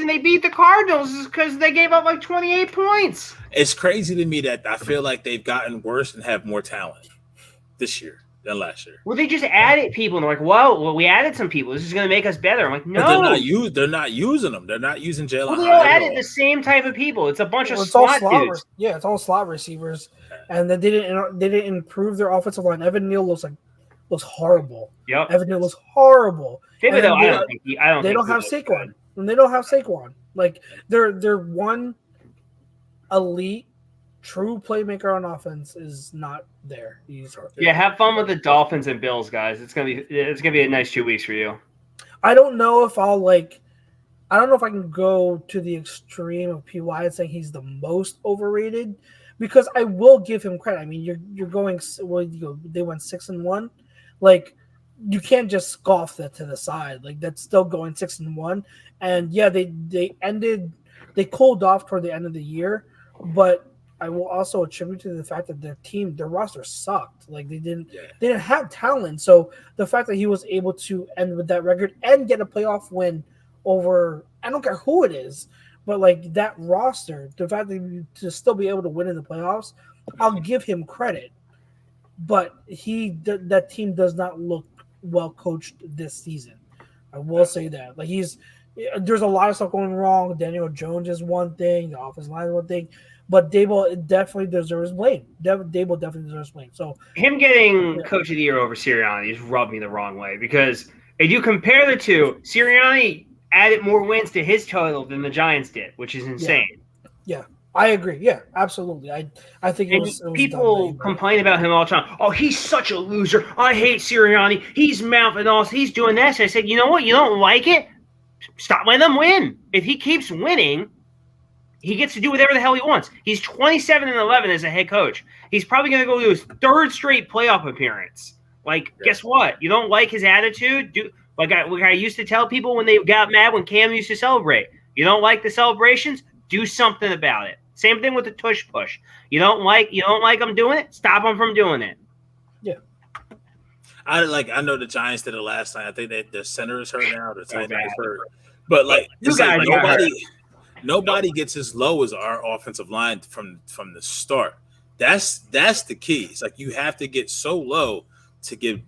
they beat the Cardinals is because they gave up like 28 points. It's crazy to me that I feel like they've gotten worse and have more talent this year than last year. Well, they just added people, and they're like, well, we added some people. This is going to make us better. I'm like, no. But they're not using them. They're not using Jalen Hurts. Well, they all added the same type of people. It's a bunch of slot dudes. It's all slot receivers, and they didn't improve their offensive line. Evan Neal looks horrible. Yep. Evan Neal looks horrible. They don't have Saquon. And they don't have Saquon. Like their one elite true playmaker on offense is not there. Have fun with the Dolphins and Bills, guys. It's gonna be a nice 2 weeks for you. I don't know if I can go to the extreme of PY and saying he's the most overrated, because I will give him credit. I mean, you're going they went 6-1. Like, you can't just scoff that to the side. Like, that's still going 6-1. And yeah, they cooled off toward the end of the year, but I will also attribute to the fact that their roster sucked. Like, they didn't have talent. So the fact that he was able to end with that record and get a playoff win over, I don't care who it is, but like that roster, the fact that to still be able to win in the playoffs, I'll give him credit. But that team does not look well coached this season. I will say that. Like, there's a lot of stuff going wrong. Daniel Jones is one thing, the offensive line is one thing, but Dable definitely deserves blame. Dable definitely deserves blame. So him getting Coach of the Year over Sirianni just rubbed me the wrong way, because if you compare the two, Sirianni added more wins to his total than the Giants did, which is insane. Yeah. I agree. Yeah, absolutely. I think it was people complain about him all the time. Oh, he's such a loser. I hate Sirianni. He's mouthing off. He's doing this. I said, you know what? You don't like it? Stop letting him win. If he keeps winning, he gets to do whatever the hell he wants. He's 27-11 as a head coach. He's probably going to go to his 3rd straight playoff appearance. Like, guess what? You don't like his attitude? Like I used to tell people when they got mad when Cam used to celebrate. You don't like the celebrations? Do something about it. Same thing with the tush push. You don't like them doing it? Stop them from doing it. Yeah. I know the Giants did it last night. I think that their center is hurt now. The tight end is hurt. But like, it's like nobody gets as low as our offensive line from the start. That's the key. It's like you have to get so low to give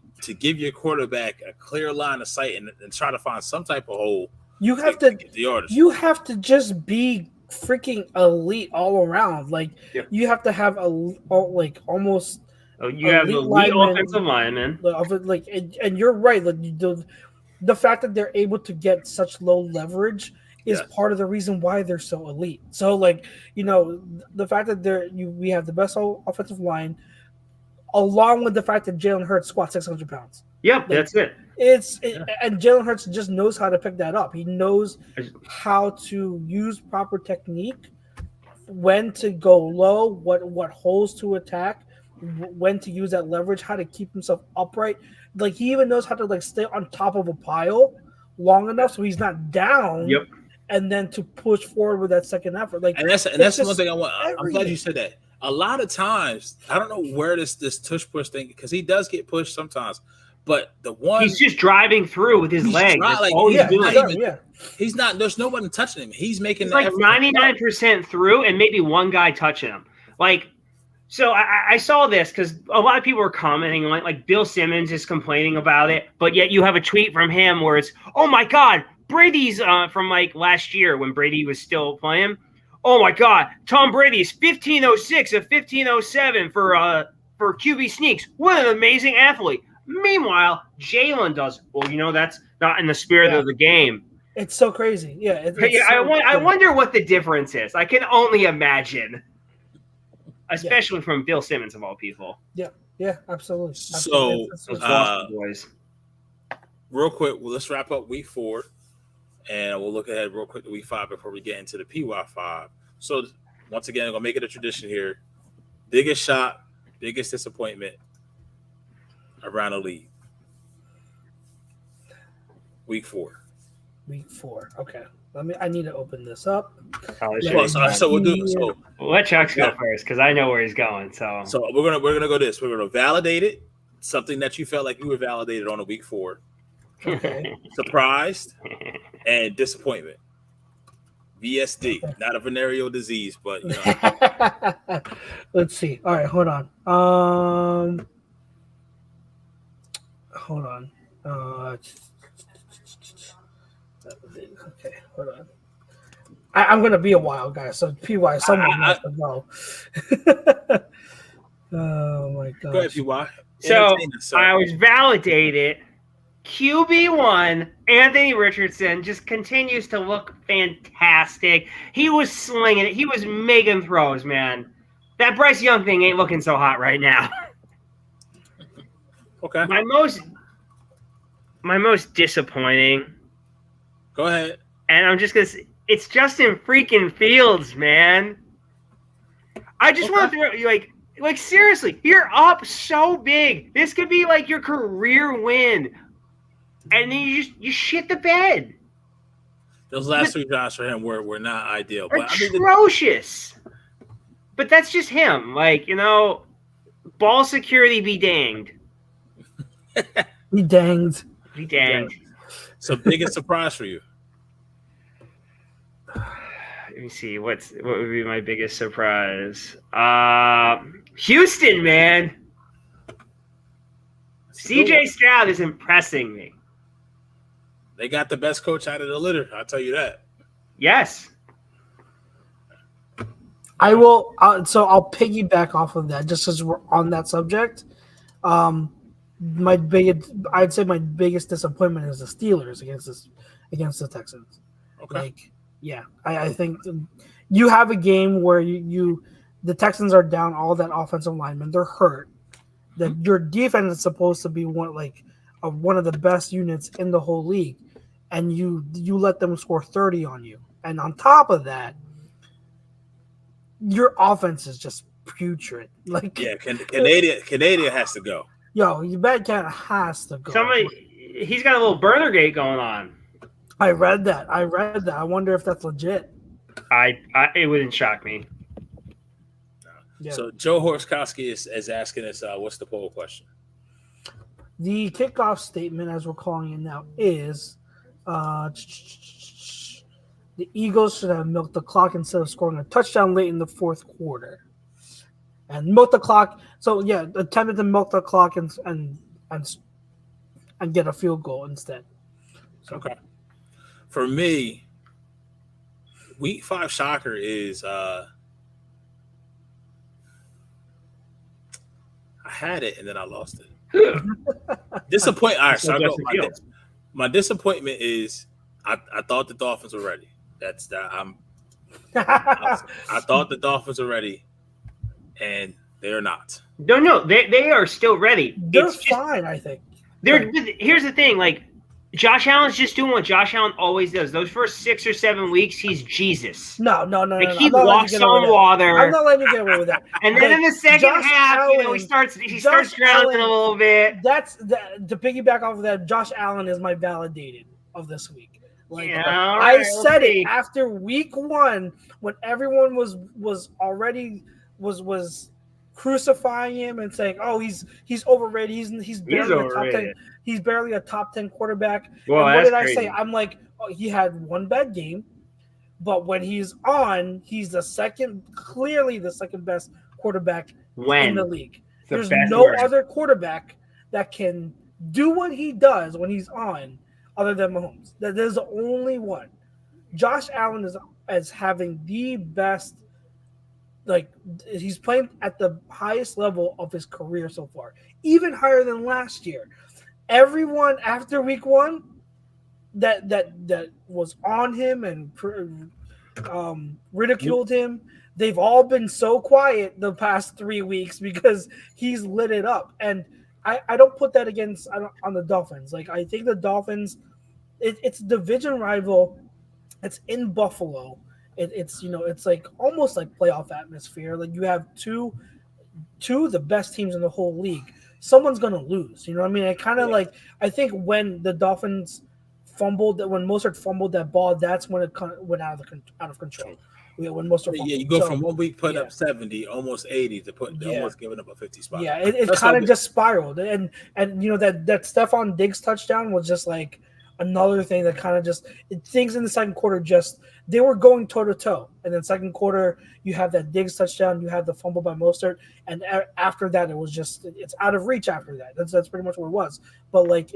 your quarterback a clear line of sight and try to find some type of hole. You have to just be freaking elite all around. Like you have to have almost. You have elite offensive linemen. And you're right. Like the fact that they're able to get such low leverage is part of the reason why they're so elite. So, the fact that we have the best offensive line, along with the fact that Jalen Hurts squats 600 pounds. Yep, that's it. And Jalen Hurts just knows how to pick that up. He knows how to use proper technique, when to go low, what holes to attack, when to use that leverage, how to keep himself upright. Like he even knows how to stay on top of a pile long enough so he's not down. Yep. And then to push forward with that second effort. And that's one thing I want. I'm glad you said that. A lot of times, I don't know where this tush push thing, because he does get pushed sometimes. But he's just driving through with his legs. He's not. There's nobody touching him. He's making like 99% through, and maybe one guy touching him. So I saw this because a lot of people were commenting on like Bill Simmons is complaining about it, but yet you have a tweet from him where it's, oh my God, Brady's from like last year when Brady was still playing. Oh my God, Tom Brady's 1506 of 1507 for QB sneaks. What an amazing athlete. Meanwhile, Jalen does. Well, that's not in the spirit of the game. It's so crazy. Yeah. I wonder what the difference is. I can only imagine. Especially from Bill Simmons of all people. Yeah, absolutely. So, real quick, let's wrap up week 4, and we'll look ahead real quick to week 5 before we get into the PY5. So, once again, I'm gonna make it a tradition here. Biggest shock, biggest disappointment around the league. Week 4. Okay. I need to open this up. So we'll do. So let Chuck go first because I know where he's going. So we're gonna go this. We're gonna validate it. Something that you felt like you were validated on a week 4. Okay. Surprised and disappointment. VSD, not a venereal disease, but Let's see. All right, hold on. Okay, hold on. I'm going to be a wild guy, so PY, someone has to go. Oh, my God. Go ahead, PY. So I was validated. QB1, Anthony Richardson, just continues to look fantastic. He was slinging it. He was making throws, man. That Bryce Young thing ain't looking so hot right now. Okay. My most disappointing. Go ahead. And I'm just going to say, it's Justin freaking Fields, man. I just want to throw you like seriously, you're up so big. This could be like your career win. And then you shit the bed. Those last 3 drives for him were not ideal. But atrocious. But that's just him. Ball security be danged. Be danged. Be danged. So biggest surprise for you? Let me see. What would be my biggest surprise? Houston, man. CJ Stroud is impressing me. They got the best coach out of the litter. I'll tell you that. Yes. I will. So I'll piggyback off of that just as we're on that subject. I'd say my biggest disappointment is the Steelers against the Texans. Okay. I think you have a game where the Texans are down all that offensive linemen. They're hurt. That your defense is supposed to be one of the best units in the whole league, and you let them score 30 on you. And on top of that, your offense is just putrid. Canadian has to go. Yo, you bet Canada has to go. He's got a little burner gate going on. I read that. I wonder if that's legit. It wouldn't shock me. Yeah. So Joe Horskowski is asking us, what's the poll question? The kickoff statement, as we're calling it now, is the Eagles should have milked the clock instead of scoring a touchdown late in the fourth quarter. And milk the clock. So yeah, attempted to milk the clock and get a field goal instead. So. Okay. For me, Week 5 shocker is I had it and then I lost it. Disappointment. All right, so my disappointment is I thought the Dolphins were ready. That's that. I thought the Dolphins were ready, and they're not. No, they are still ready. They're fine, I think. Here's the thing, like Josh Allen's just doing what Josh Allen always does. Those first 6 or 7 weeks, he's Jesus. No. He walks on water. I'm not letting you get away with that. And then in the second half, he starts drowning a little bit. To piggyback off of that, Josh Allen is my validated of this week. Like I said it after week 1 when everyone was already crucifying him and saying, "Oh, he's overrated. He's barely a top 10. He's barely a top 10 quarterback." Well, and what did crazy. I say? I'm like, oh, he had one bad game, but when he's on, he's clearly the second best quarterback in the league. There's no other quarterback that can do what he does when he's on other than Mahomes. There's the only one. Josh Allen is having the best. Like, he's playing at the highest level of his career so far, even higher than last year. Everyone after week 1 that was on him and ridiculed him, they've all been so quiet the past 3 weeks because he's lit it up. And I don't put that on the Dolphins. Like, I think the Dolphins, it's a division rival. It's in Buffalo. It's like almost like playoff atmosphere. Like, you have two of the best teams in the whole league. Someone's gonna lose. You know what I mean? I kind of like. I think when the Dolphins when Mostert fumbled that ball, that's when it went out of control. When Mostert fumbled. You go from 1 week putting up 70, almost 80 to almost giving up a 50 spot. Yeah, it kind of just spiraled, and that Stephon Diggs touchdown was just like another thing that kind of just things in the second quarter they were going toe to toe, and then second quarter you have that Diggs touchdown, you have the fumble by Mostert, and after that it's out of reach. After that, that's pretty much what it was. But like,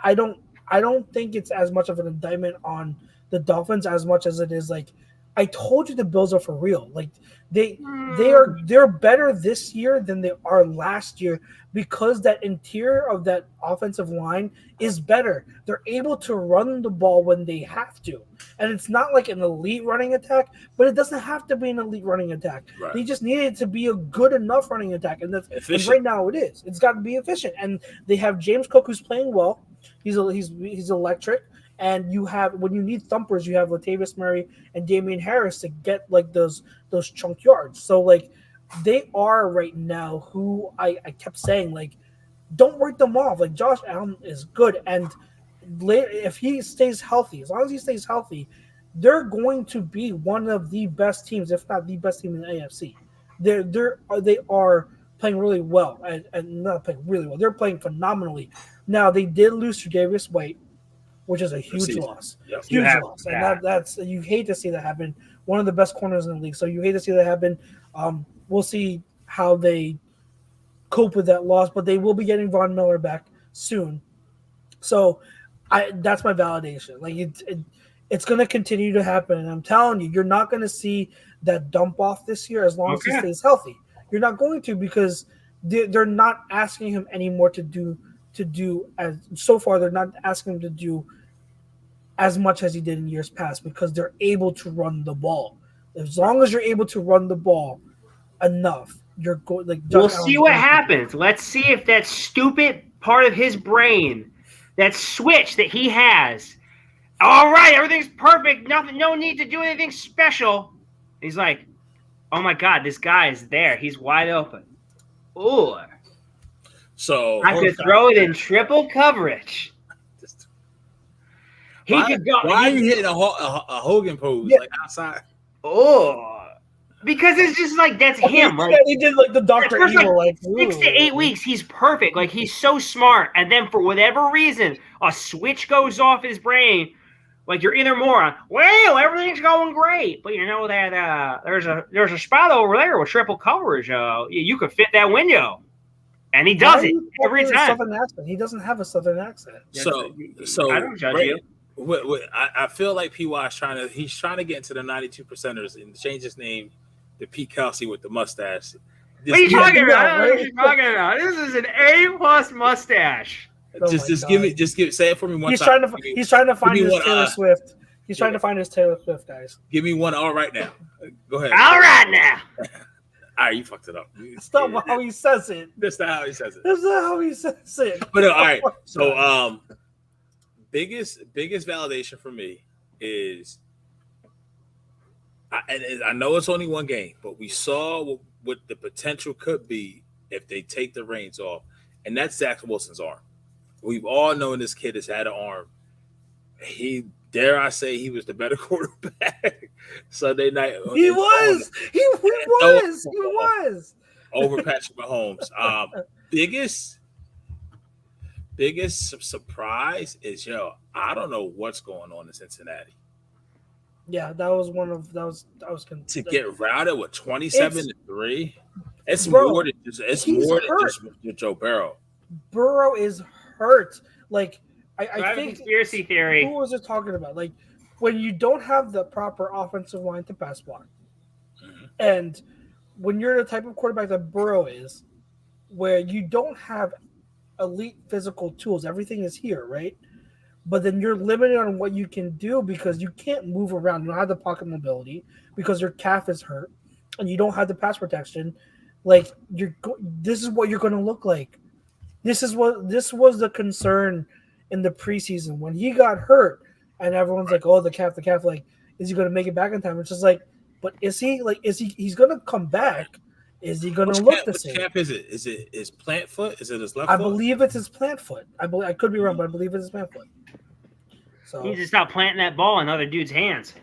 I don't think it's as much of an indictment on the Dolphins as much as it is like, I told you the Bills are for real. Like they're better this year than they are last year because that interior of that offensive line is better. They're able to run the ball when they have to. And it's not like an elite running attack, but it doesn't have to be an elite running attack. Right. They just need it to be a good enough running attack. And right now it is. It's got to be efficient. And they have James Cook, who's playing well. He's electric. And you have, when you need thumpers, you have Latavius Murray and Damian Harris to get like those chunk yards. So like, they are right now who I kept saying, like, don't write them off. Like, Josh Allen is good, and if he stays healthy, as long as he stays healthy, they're going to be one of the best teams, if not the best team in the AFC. They are playing really well, and not playing really well. They're playing phenomenally. Now they did lose to Tre'Davious White, which is a huge loss. Yep. Huge loss. And that's you hate to see that happen. One of the best corners in the league. So you hate to see that happen. We'll see how they cope with that loss, but they will be getting Von Miller back soon. So that's my validation. Like it's going to continue to happen. And I'm telling you, you're not going to see that dump off this year as long as he stays healthy. You're not going to, because they're not asking him anymore to do as so far. They're not asking him to do as much as he did in years past because they're able to run the ball. As long as you're able to run the ball enough, you're going. Like, we'll see what happens. Let's see if that stupid part of his brain, that switch that he has. All right, everything's perfect. Nothing, no need to do anything special. He's like, oh my God, this guy is there. He's wide open. Ooh. So I could throw it in triple coverage. He could go. Why are you hitting a Hogan pose like outside? Oh, because it's just like that's him, right? He did like the Dr. Evil, like 6 to 8 weeks. He's perfect. Like he's so smart, and then for whatever reason, a switch goes off his brain. Like you're either moron. Well, everything's going great, but you know that there's a spot over there with triple coverage. You could fit that window, and he does it every time. He doesn't have a southern accent. So I don't judge you. I feel like PY is trying to get into the 92 percenters and change his name to Pete Kelsey with the mustache. What are you talking about? What are you talking about? This is an A+ mustache. Say it for me one he's time. He's trying to find his Taylor Swift. He's trying to find his Taylor Swift, guys. Give me one all right now. Go ahead. All right now. All right, you fucked it up. That's not how he says it. That's not how he says it. That's not how he says it. But all right. So biggest validation for me is I know it's only one game, but we saw what the potential could be if they take the reins off, and that's Zach Wilson's arm. We've all known this kid has had an arm. Dare I say he was the better quarterback Sunday night. He was over Patrick Mahomes. Biggest surprise is I don't know what's going on in Cincinnati. Yeah, that was to get routed with 27-3. It's more than just Joe Burrow. Burrow is hurt. Like I think conspiracy theory. Who was it talking about? Like when you don't have the proper offensive line to pass block, and when you're the type of quarterback that Burrow is, where you don't have elite physical tools, everything is here, right? But then you're limited on what you can do because you can't move around. You don't have the pocket mobility because your calf is hurt, and you don't have the pass protection. Like this is what you're going to look like. This was the concern in the preseason when he got hurt, and everyone's like, "Oh, the calf." Like, is he going to make it back in time? It's just like, but is he? Like, he's going to come back? Is he going to look the same? Which calf is it? Is it his plant foot? Is it his left foot? I believe it's his plant foot. I could be wrong, but I believe it's his plant foot. So he needs to stop planting that ball in other dudes' hands.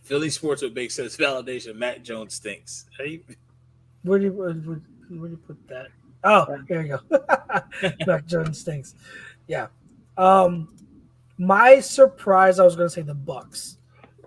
Philly sports would make sense. Validation. Matt Jones stinks. Where do you put that? Oh, here you go. Mac Jones stinks. Yeah. My surprise, I was going to say the Bucks.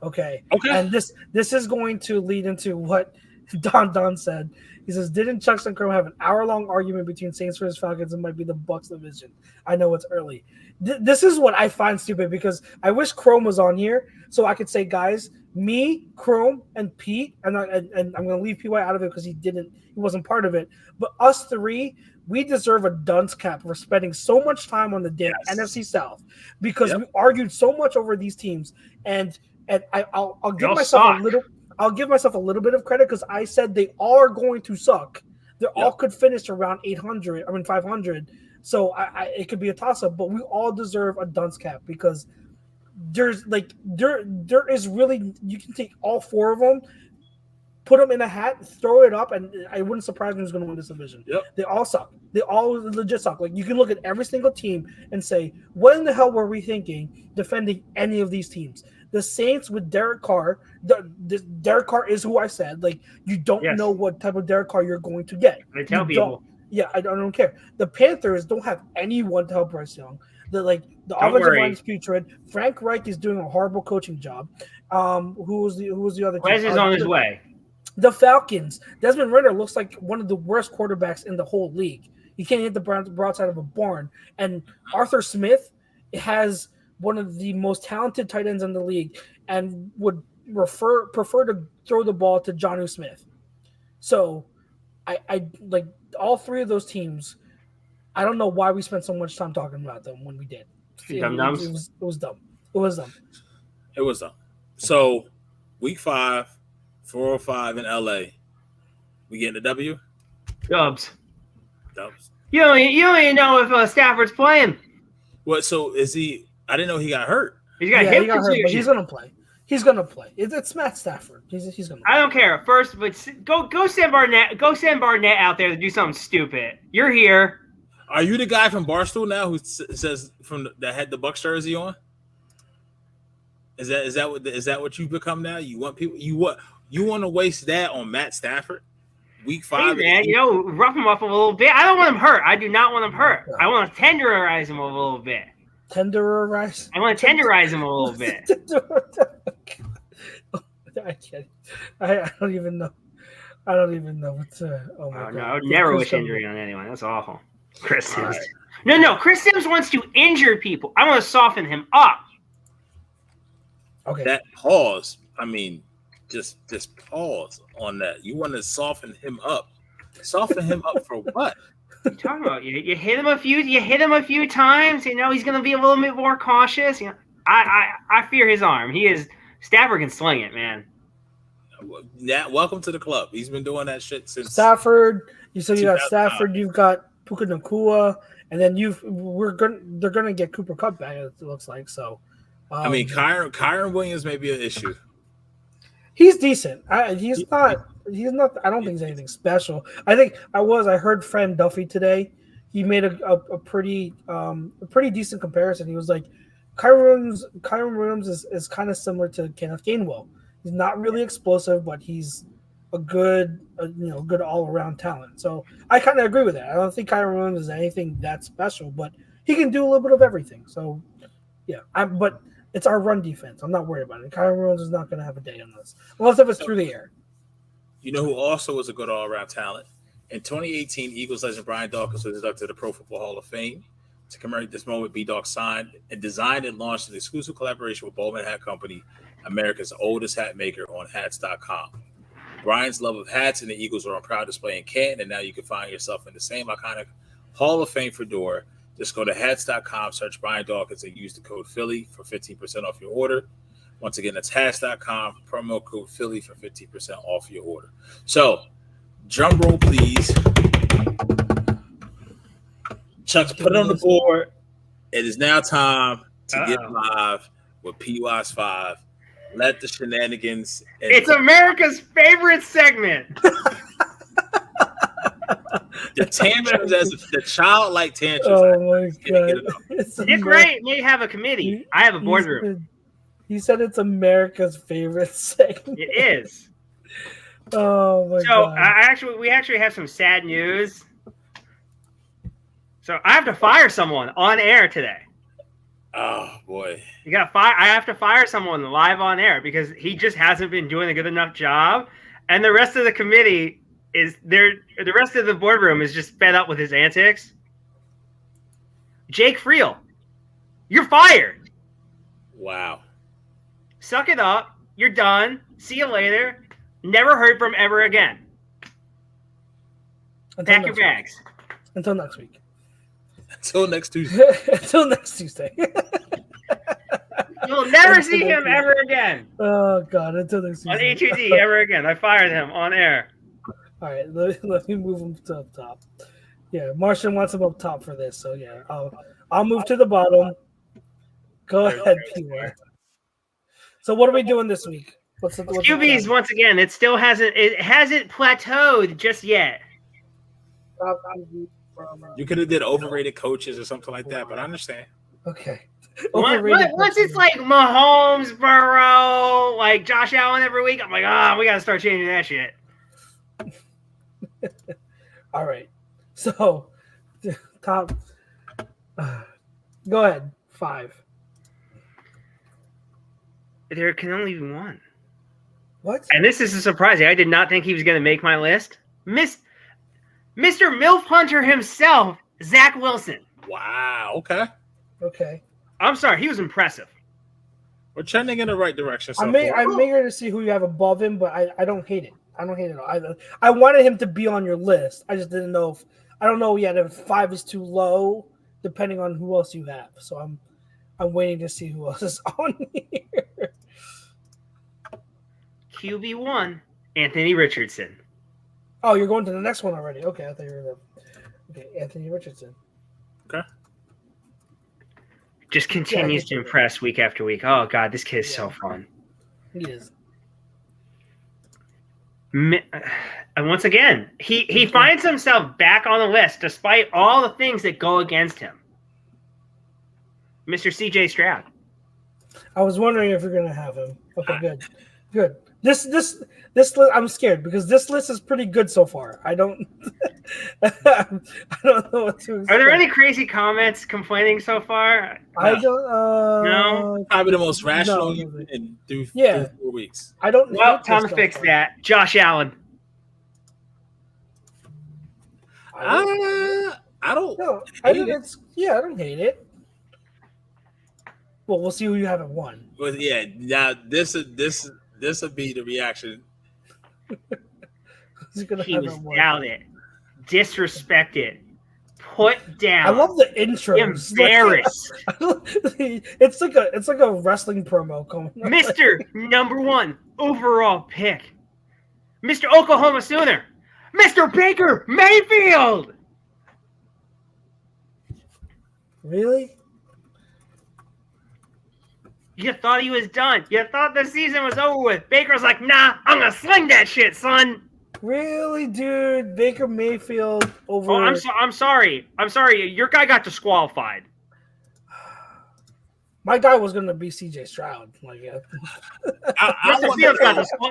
Okay. And this is going to lead into what Don said. He says, didn't Chuck and Chrome have an hour-long argument between Saints versus Falcons and might be the Bucks division? I know it's early. This is what I find stupid because I wish Chrome was on here so I could say, guys, me, Chrome, and Pete, and I'm going to leave PY out of it because he wasn't part of it. But us three, we deserve a dunce cap for spending so much time on the damn NFC South because we argued so much over these teams, and I'll give myself I'll give myself a little bit of credit because I said they all are going to suck. They all could finish around 500. So it could be a toss-up, but we all deserve a dunce cap because there is really, you can take all four of them, put them in a hat, throw it up, and I wouldn't surprise me who's going to win this division. Yep. They all suck. They all legit suck. Like you can look at every single team and say, what in the hell were we thinking defending any of these teams? The Saints with Derek Carr, Derek Carr is who I said. Like you don't know what type of Derek Carr you're going to get. I tell people. Yeah, I don't care. The Panthers don't have anyone to help Bryce Young. The offensive line is putrid. Frank Reich is doing a horrible coaching job. Who was the other? Wes is on his way. The Falcons. Desmond Ridder looks like one of the worst quarterbacks in the whole league. He can't hit the broadside of a barn. And Arthur Smith has one of the most talented tight ends in the league, and would prefer to throw the ball to Jonnu Smith. So, I like all three of those teams. I don't know why we spent so much time talking about them when we did. It was dumb. It was dumb. So, week 5, 405 in LA. We getting a W? Dubs. You don't even know if Stafford's playing. What? So is he? I didn't know he got hurt. He got hurt, but he's gonna play. He's gonna play. It's Matt Stafford. He's gonna play. I don't care. First, but go send Barnett. Go send Barnett out there to do something stupid. You're here. Are you the guy from Barstool now who says that had the Bucs jersey on? Is that what you become now? You want people? You want to waste that on Matt Stafford? Week 5. Hey, man, rough him up a little bit. I don't want him hurt. I do not want him hurt. I want to tenderize him a little bit. Tenderize? I want to tenderize him a little bit. I can't. I don't even know. I don't even know what to. Oh my God! No, I would never wish injury on anyone. That's awful. Chris Sims. Right. No. Chris Sims wants to injure people. I want to soften him up. Okay. That pause. I mean, just pause on that. You want to soften him up. Soften him up for what? What are you talking about? You hit him a few times. He's going to be a little bit more cautious. I fear his arm. Stafford can sling it, man. Welcome to the club. He's been doing that shit since Stafford. You got Stafford. You've got Puka Nacua, and then they're gonna get Cooper Kupp back. It looks like so. I mean, Kyron Williams may be an issue. He's decent. He's not. I don't think he's anything special. I heard Fran Duffy today. He made a pretty decent comparison. He was like, Kyron Williams is kind of similar to Kenneth Gainwell. He's not really explosive, but he's a good all around talent. So I kind of agree with that. I don't think Kyron Williams is anything that special, but he can do a little bit of everything. So yeah, but it's our run defense. I'm not worried about it. Kyron Williams is not going to have a day on this, unless if it's through the air. You know who also was a good all-around talent? In 2018, Eagles legend Brian Dawkins was inducted to the Pro Football Hall of Fame. To commemorate this moment, B-Dawk signed and designed and launched an exclusive collaboration with Bowman Hat Company, America's oldest hat maker, on hats.com. Brian's love of hats and the Eagles are on proud display in Canton, and now you can find yourself in the same iconic Hall of Fame fedora. Just go to hats.com, search Brian Dawkins, and use the code Philly for 15% off your order. Once again, that's hats.com, promo code Philly for 15% off your order. So, drum roll, please. Chuck's put it on the board. It is now time to get live with PUI's 5. Let the shenanigans. It's America's favorite segment. The tantrums, the childlike tantrums. Oh my God! Nick Wright may have a committee. I have a boardroom. He said it's America's favorite segment. It is. Oh my God! So we actually have some sad news. So I have to fire someone on air today. Oh boy! I have to fire someone live on air because he just hasn't been doing a good enough job, and the rest of the committee is there. The rest of the boardroom is just fed up with his antics. Jake Friel, you're fired. Wow. Suck it up. You're done. See you later. Never heard from ever again. Pack your bags. Until next week. Until next Tuesday. Until next Tuesday. You'll never see him ever again. Oh God! Until next Tuesday. On HUD ever again. I fired him on air. All right, let me move him to up top. Yeah, Martian wants him up top for this, so yeah, I'll move to the bottom. Go ahead, P-Ware. So what are we doing this week? What's QBs once again? It hasn't plateaued just yet. You could have did overrated coaches or something like that, but I understand. Okay. Once it's like Mahomes, Burrow, like Josh Allen every week, I'm like, we got to start changing that shit. All right. So, top. Go ahead. 5. There can only be one. What? And this is surprising. I did not think he was going to make my list. Mr. MILF Hunter himself, Zach Wilson. Wow. Okay. I'm sorry. He was impressive. We're trending in the right direction. I'm eager to see who you have above him, but I don't hate it. I don't hate it at all. I wanted him to be on your list. I just didn't know if 5 is too low, depending on who else you have. So I'm waiting to see who else is on here. QB1, Anthony Richardson. Oh, you're going to the next one already. Okay, I thought you were Anthony Richardson. Okay. Just continues to impress week after week. Oh, God, this kid is so fun. He is. And once again, he finds himself back on the list despite all the things that go against him. Mr. CJ Stroud. I was wondering if you're gonna have him. Okay, good. This list, I'm scared because this list is pretty good so far. I don't I don't know what to expect. Are there any crazy comments complaining so far? I don't. No. Probably the most rational in through 4 weeks. I don't. Well, time to fix that. Josh Allen. I don't. No, I don't hate it. Well, we'll see who you haven't won. But yeah, now this will be the reaction. He was doubted, disrespected, put down. I love the intro. Embarrassed. It's like a wrestling promo coming. Mr. Number 1 overall pick, Mr. Oklahoma Sooner, Mr. Baker Mayfield. Really? You thought he was done. You thought the season was over with. Baker's like, nah, I'm gonna sling that shit, son. Really, dude? Baker Mayfield over. Oh, I'm sorry. Your guy got disqualified. My guy was gonna be C.J. Stroud. Like,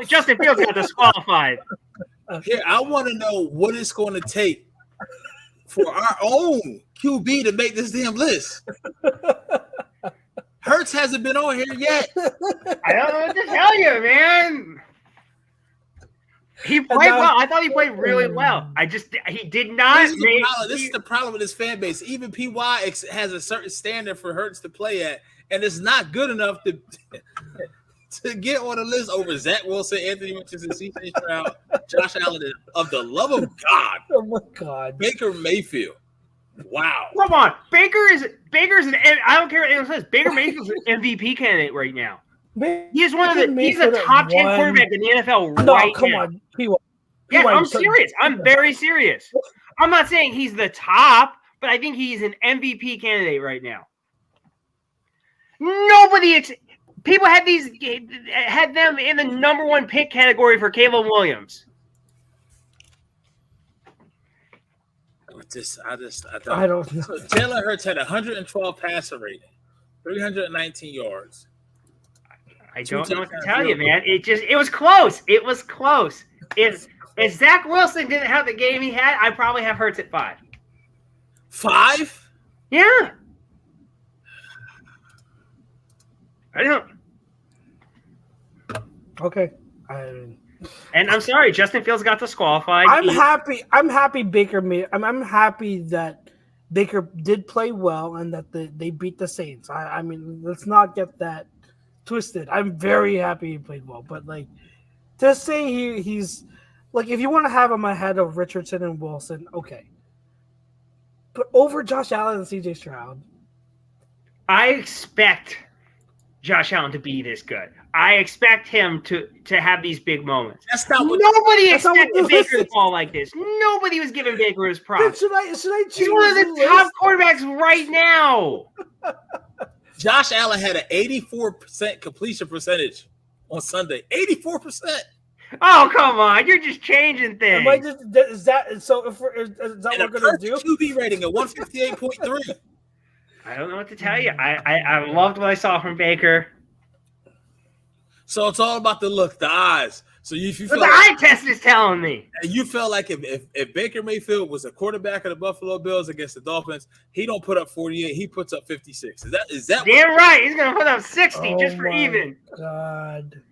Justin Fields got disqualified. Here, I want to know what it's going to take for our own QB to make this damn list. Hurts hasn't been on here yet. I don't know what to tell you, man. He played well. I thought he played really well. He did not. This is the problem with his fan base. Even PY has a certain standard for Hurts to play at, and it's not good enough to get on the list over Zach Wilson, Anthony Richardson, C.J. Stroud, Josh Allen, of the love of God. Oh my God, Baker Mayfield. Wow. Come on. Baker's an I don't care what anyone says. Baker Mayfield's an MVP candidate right now. He's a top 10 quarterback in the NFL right now. Come on. Yeah, I'm serious. I'm very serious. I'm not saying he's the top, but I think he's an MVP candidate right now. People had them in the number 1 pick category for Caleb Williams. I don't know. So Jalen Hurts had 112 passer rating, 319 yards. I don't know what to tell you, man. It was close. It was close. If Zach Wilson didn't have the game he had, I'd probably have Hurts at 5. 5? Yeah. I don't. Okay. And I'm sorry, Justin Fields got disqualified. I'm happy. I'm happy I'm happy that Baker did play well and that they beat the Saints. I mean, let's not get that twisted. I'm very happy he played well, but like to say he's like, if you want to have him ahead of Richardson and Wilson, okay, but over Josh Allen and C.J. Stroud, I expect Josh Allen to be this good. I expect him to have these big moments. Nobody expected Baker to fall like this. Nobody was giving Baker his props. Should I choose? He's one of the top quarterbacks right now. Josh Allen had an 84% completion percentage on Sunday. 84%. Oh, come on. You're just changing things. Is that what we're going to do? QB rating of 158.3. I don't know what to tell you. I loved what I saw from Baker. So it's all about the look, the eyes. So you feel the eye test is telling me. And you felt like if Baker Mayfield was a quarterback of the Buffalo Bills against the Dolphins, he don't put up 48, he puts up 56. Is that damn right? He's gonna put up 60 just for even. God.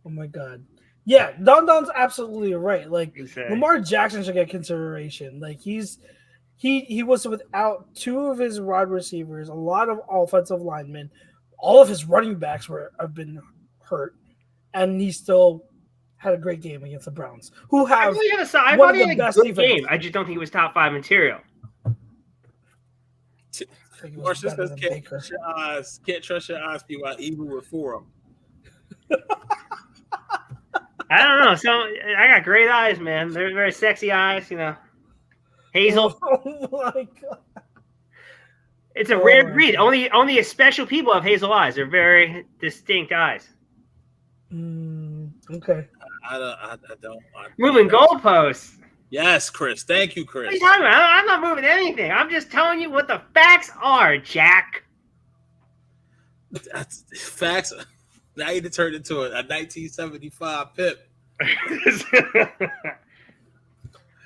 Oh my God. Yeah, Don's absolutely right. Like Lamar Jackson should get consideration. Like he was without 2 of his wide receivers, a lot of offensive linemen, all of his running backs have been hurt, and he still had a great game against the Browns, who have one of the best defense. Game. I just don't think he was top 5 material. Can't trust your eyes, people. Even with 4 of them. I don't know. So I got great eyes, man. They're very sexy eyes, you know. Hazel. Oh my God. It's a rare breed. Only special people have hazel eyes. They're very distinct eyes. Okay. I don't. Moving goalposts. Yes, Chris. Thank you, Chris. What are you talking about? I'm not moving anything. I'm just telling you what the facts are, Jack. That's facts. Now you turned into a 1975 Pip.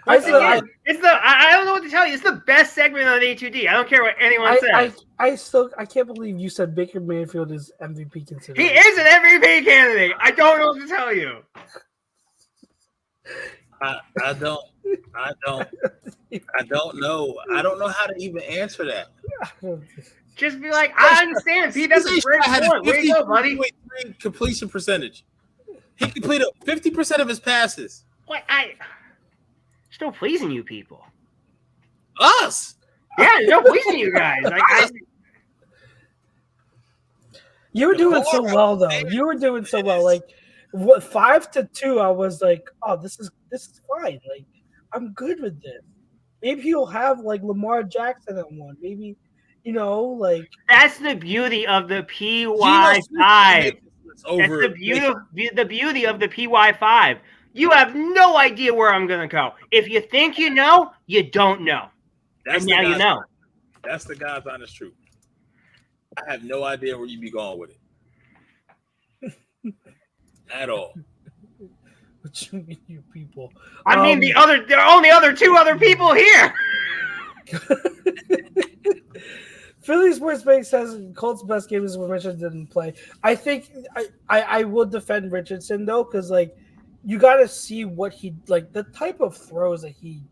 I don't know what to tell you. It's the best segment on A2D. I don't care what anyone says. I can't believe you said Baker Mayfield is MVP considered. He is an MVP candidate. I don't know what to tell you. I don't know. I don't know how to even answer that. Just be like, I understand. Pete, that's a great point. Where you go, buddy? Completion percentage. He completed 50% of his passes. Wait, still pleasing you people. Us? Yeah, still pleasing you guys. You were doing so well, though. You were doing so well. Like, 5-2, I was like, oh, this is fine. Like, I'm good with this. Maybe he'll have like Lamar Jackson at one. Maybe, like that's the beauty of the PY5. That's the beauty of the PY5. You have no idea where I'm gonna go. If you think you know, you don't know. And now you know. That's the God's honest truth. I have no idea where you be going with it. At all. What you mean, you people? I mean, there are only two other people here. Philly Sports Bank says Colts' best game is when Richardson didn't play. I think I will defend Richardson though, because like you got to see what he like the type of throws that he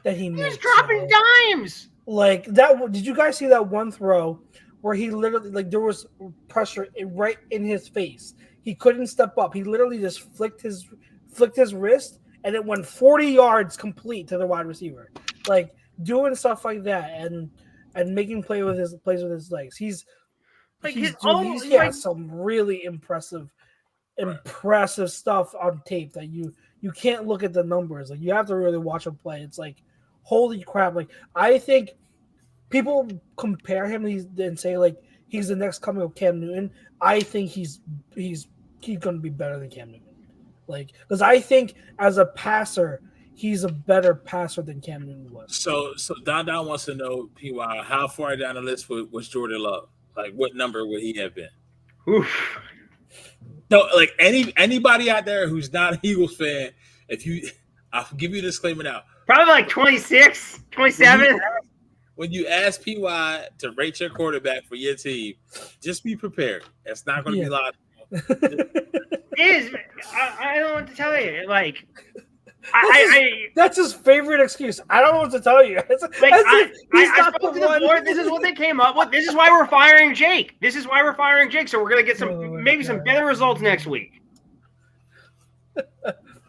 makes. He's dropping dimes. Like that. Did you guys see that one throw where he literally like there was pressure right in his face? He couldn't step up. He literally just flicked his wrist, and it went 40 yards complete to the wide receiver. Like doing stuff like that and making plays with his legs. He's got some really impressive stuff on tape that you can't look at the numbers. Like you have to really watch him play. It's like holy crap. Like I think people compare him and say like he's the next coming of Cam Newton. I think he's going to be better than Cam Newton. Like, because I think as a passer, he's a better passer than Cam Newton was. So Don wants to know, PY, how far down the list was Jordan Love? Like, what number would he have been? Oof. No, like anybody out there who's not an Eagles fan, I'll give you a disclaimer now. Probably like 26, 27. When you ask PY to rate your quarterback for your team, just be prepared. It's not going to be logical. I don't know what to tell you. Like, that's his favorite excuse. I don't know what to tell you. I spoke to the board. This is what they came up with. This is why we're firing Jake. So we're gonna get some better results next week.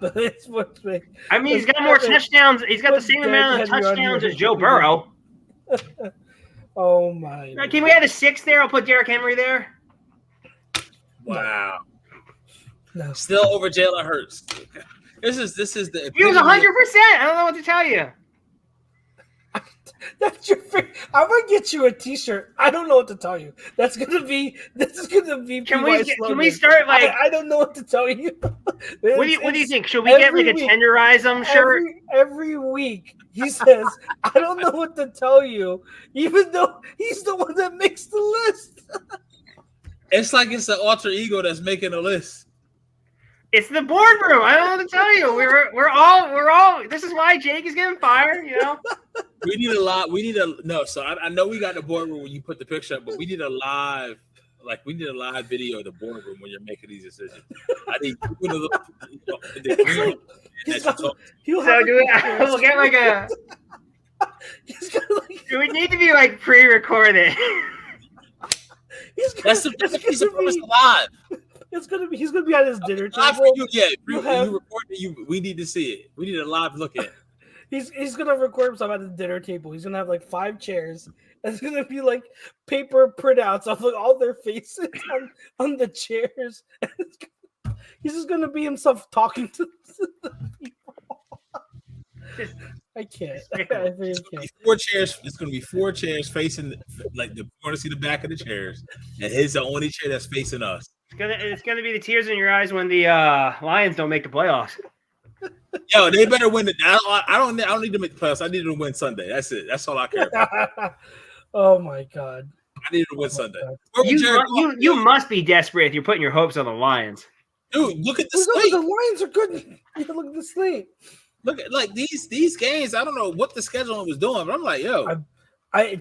I mean, he's got more touchdowns. He's got the same amount of touchdowns as Joe Burrow. Oh my! Can we add a 6 there? I'll put Derrick Henry there. Wow. No. Still over Jalen Hurts. This is the. He was 100%. I don't know what to tell you. That's your favorite. I'm gonna get you a T-shirt. I don't know what to tell you. This is gonna be. Can we start like? I don't know what to tell you. What do you think? Should we get like a tenderize them shirt? Every week he says, "I don't know what to tell you," even though he's the one that makes the list. It's like it's an alter ego that's making a list. It's the boardroom. I don't know what to tell you. We're all. This is why Jake is getting fired. We need a lot. So I know we got the boardroom when you put the picture up, but we need a live video of the boardroom when you're making these decisions. I need people to look. We'll get like a. Do we need to be like pre-recorded? He's gonna be at his dinner table. We need to see it. We need a live look at it. He's gonna record himself at the dinner table. He's gonna have like 5 chairs. And it's gonna be like paper printouts of like all their faces on the chairs. He's just gonna be himself talking to the people. I can't. I really can't. 4 chairs. It's gonna be 4 chairs facing like you want to see the back of the chairs, and his the only chair that's facing us. It's gonna be the tears in your eyes when the Lions don't make the playoffs. Yo, they better win. I don't need to make the playoffs. I need them to win Sunday. That's it. That's all I care about. Oh my god. I needed to win Sunday. You must be desperate if you're putting your hopes on the Lions. Dude, look at the slate. The Lions are good. Look at the slate. Look at like these games. I don't know what the scheduling was doing, but I'm like, yo.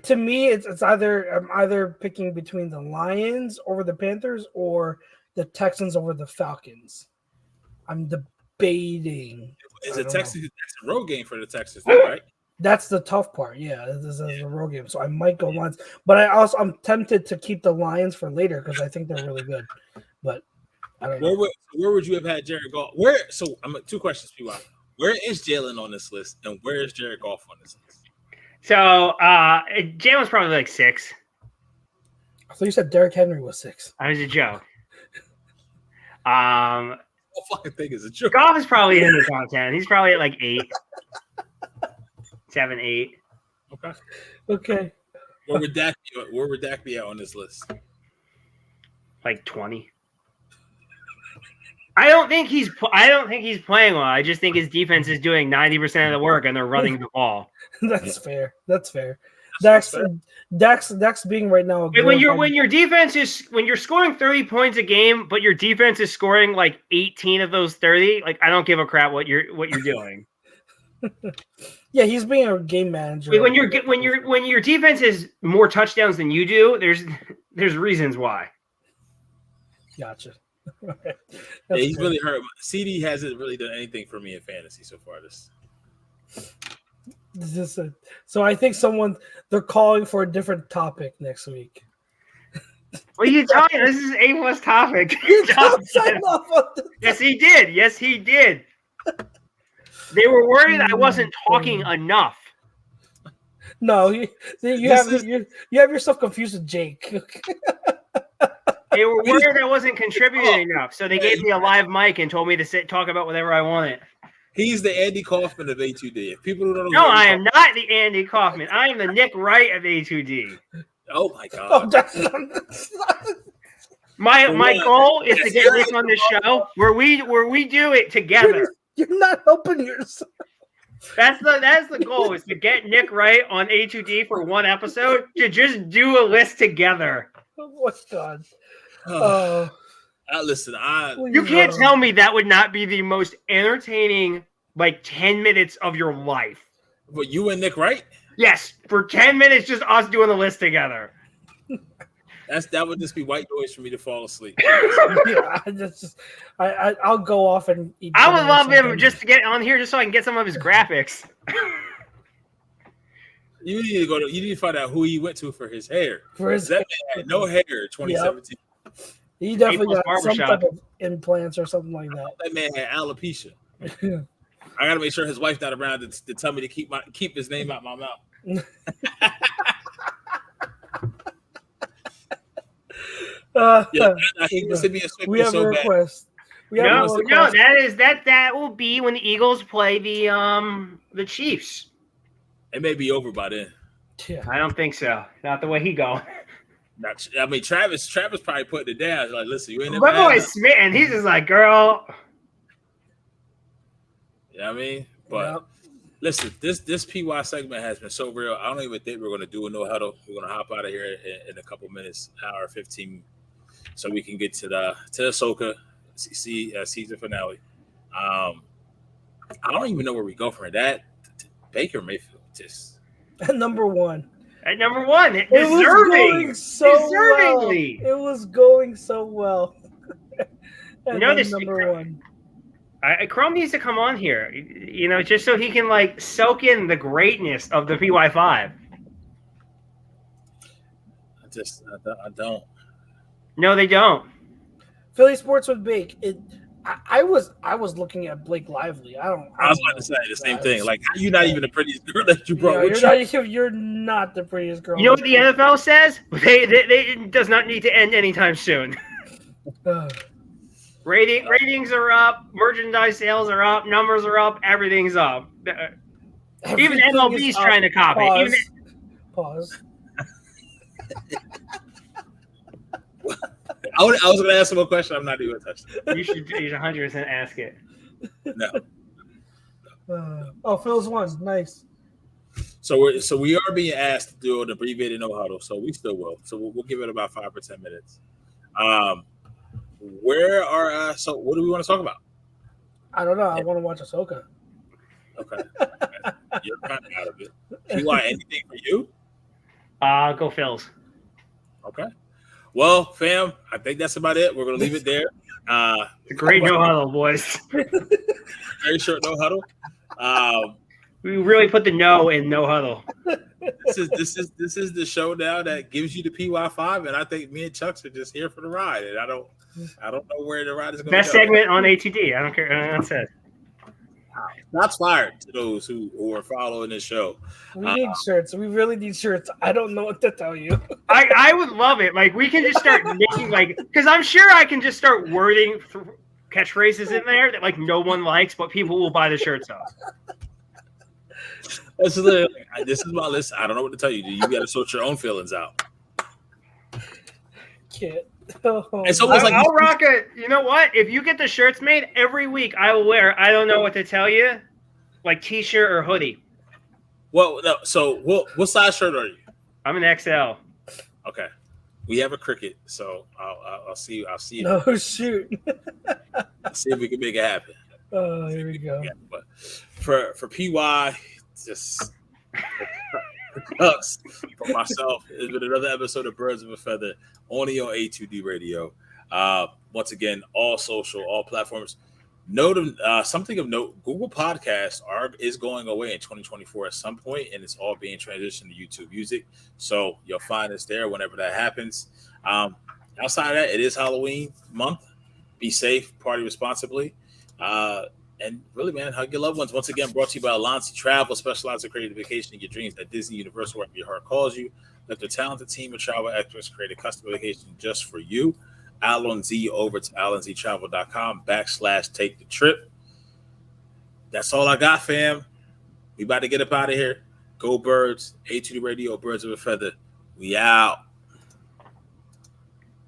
To me, it's either I'm either picking between the Lions over the Panthers or the Texans over the Falcons. I'm debating. Is it Texans? That's a road game for the Texans, right? That's the tough part. Yeah, this is a road game, so I might go Lions. But I'm tempted to keep the Lions for later because I think they're really good. But I don't know. Where would you have had Jared Goff? So I'm two questions, people. Where is Jalen on this list, and where is Jared Goff on this list? So Jalen's probably like 6. I thought you said Derrick Henry was 6. That was a joke. I fucking think it's a joke. Goff is probably in the top 10. He's probably at like 8, 7, 8. Okay. Where would Dak be at on this list? Like 20. I don't think he's playing well. I just think his defense is doing 90% of the work, and they're running the ball. That's fair. Dak's being right now. When you're scoring 30 points a game, but your defense is scoring like 18 of those 30, like I don't give a crap what you're doing. Yeah, he's being a game manager. When your defense has more touchdowns than you do, there's reasons why. Gotcha. Yeah, he's really hurt. CD hasn't really done anything for me in fantasy so far. So I think they're calling for a different topic next week. What are you talking? This is A+ topic. Yes, he did. They were worried I wasn't talking enough. No, you have yourself confused with Jake. They were worried I wasn't contributing enough, so they gave me a live mic and told me to talk about whatever I wanted. He's the Andy Kaufman of A2D. If people who don't know, I am not the Andy Kaufman. I am the Nick Wright of A2D. Oh my god! My goal is to get Nick on the show where we do it together. You're not helping yourself. That's the goal, is to get Nick Wright on A2D for one episode to just do a list together. Oh my god! Listen, you can't tell me that would not be the most entertaining 10 minutes of your life. But you and Nick Wright? Yes, for 10 minutes, just us doing the list together. That would just be white noise for me to fall asleep. Yeah, I'll go off and eat. I would love him just to get on here just so I can get some of his graphics. You need to find out who he went to for his hair. That man had no hair in 2017. Yep. He definitely got some type of implants or something like that. That man had alopecia. I got to make sure his wife's not around to tell me to keep his name out my mouth. We have a request. That will be when the Eagles play the Chiefs. It may be over by then. Yeah. I don't think so. Not the way he going. I mean, Travis probably put it down. Like, listen, you ain't never. My boy's smitten. He's just like, girl. You know what I mean? But listen, this PY segment has been so real. I don't even think we're going to do a no huddle. We're going to hop out of here in a couple minutes, hour 15, so we can get to the Ahsoka season finale. I don't even know where we go from that. Baker Mayfield just at number one. At number one, it was going so well. It was going so well. This number one. Chrome needs to come on here, just so he can soak in the greatness of the PY5. I don't. No, they don't. Philly Sports with Bake. I was looking at Blake Lively. I was about to say the same thing. Like, you're not even the prettiest girl that you brought with you. You're not the prettiest girl. You know what the NFL says? They does not need to end anytime soon. Ratings are up, merchandise sales are up, numbers are up, everything's up. Even MLB's trying to copy. Pause. I was going to ask him a question. I'm not even going to touch it. You should 100% ask it. No. Phil's won. Nice. So we are being asked to do an abbreviated no huddle, so we still will. So we'll give it about 5 or 10 minutes. Where are so what do we want to talk about? I don't know. I want to watch Ahsoka. Okay. You're kind of out of it. Do you want anything for you? Go Phils. Okay. Well, fam, I think that's about it. We're gonna leave it there. Great no huddle, boys. Very short no huddle. We really put the no in no huddle. This is the show now that gives you the PY5, and I think me and Chucks are just here for the ride. And I don't know where the ride is going. Best segment on ATD. I don't care. That's it. Shots fired to those who are following this show. We need shirts. We really need shirts. I don't know what to tell you. I would love it. Like we can just start making because I'm sure I can just start wording catchphrases in there that like no one likes, but people will buy the shirts off. This is my list. I don't know what to tell you. You got to sort your own feelings out. Can't. It's almost like I'll rock it. You know what? If you get the shirts made every week, I will wear. I don't know what to tell you, like t-shirt or hoodie. Well, no. So, what size shirt are you? I'm an XL. Okay, we have a cricket, so I'll see. I'll see. No shoot. See if we can make it happen. Oh, here we go. Yeah, but for PY, just Chucks, for myself, it's been another episode of Birds of a Feather, only on A2D Radio. Once again, all social, all platforms. Something of note: Google Podcasts is going away in 2024 at some point, and it's all being transitioned to YouTube Music. So you'll find us there whenever that happens. Outside of that, it is Halloween month. Be safe, party responsibly. And really, man, hug your loved ones. Once again, brought to you by Alonzi Travel, specialized in creating vacation in your dreams at Disney Universal, wherever your heart calls you. Let the talented team of travel experts create a custom vacation just for you. Alonzi over to alonzitravel.com/take the trip. That's all I got, fam. We about to get up out of here. Go Birds, A2D Radio, Birds of a Feather. We out.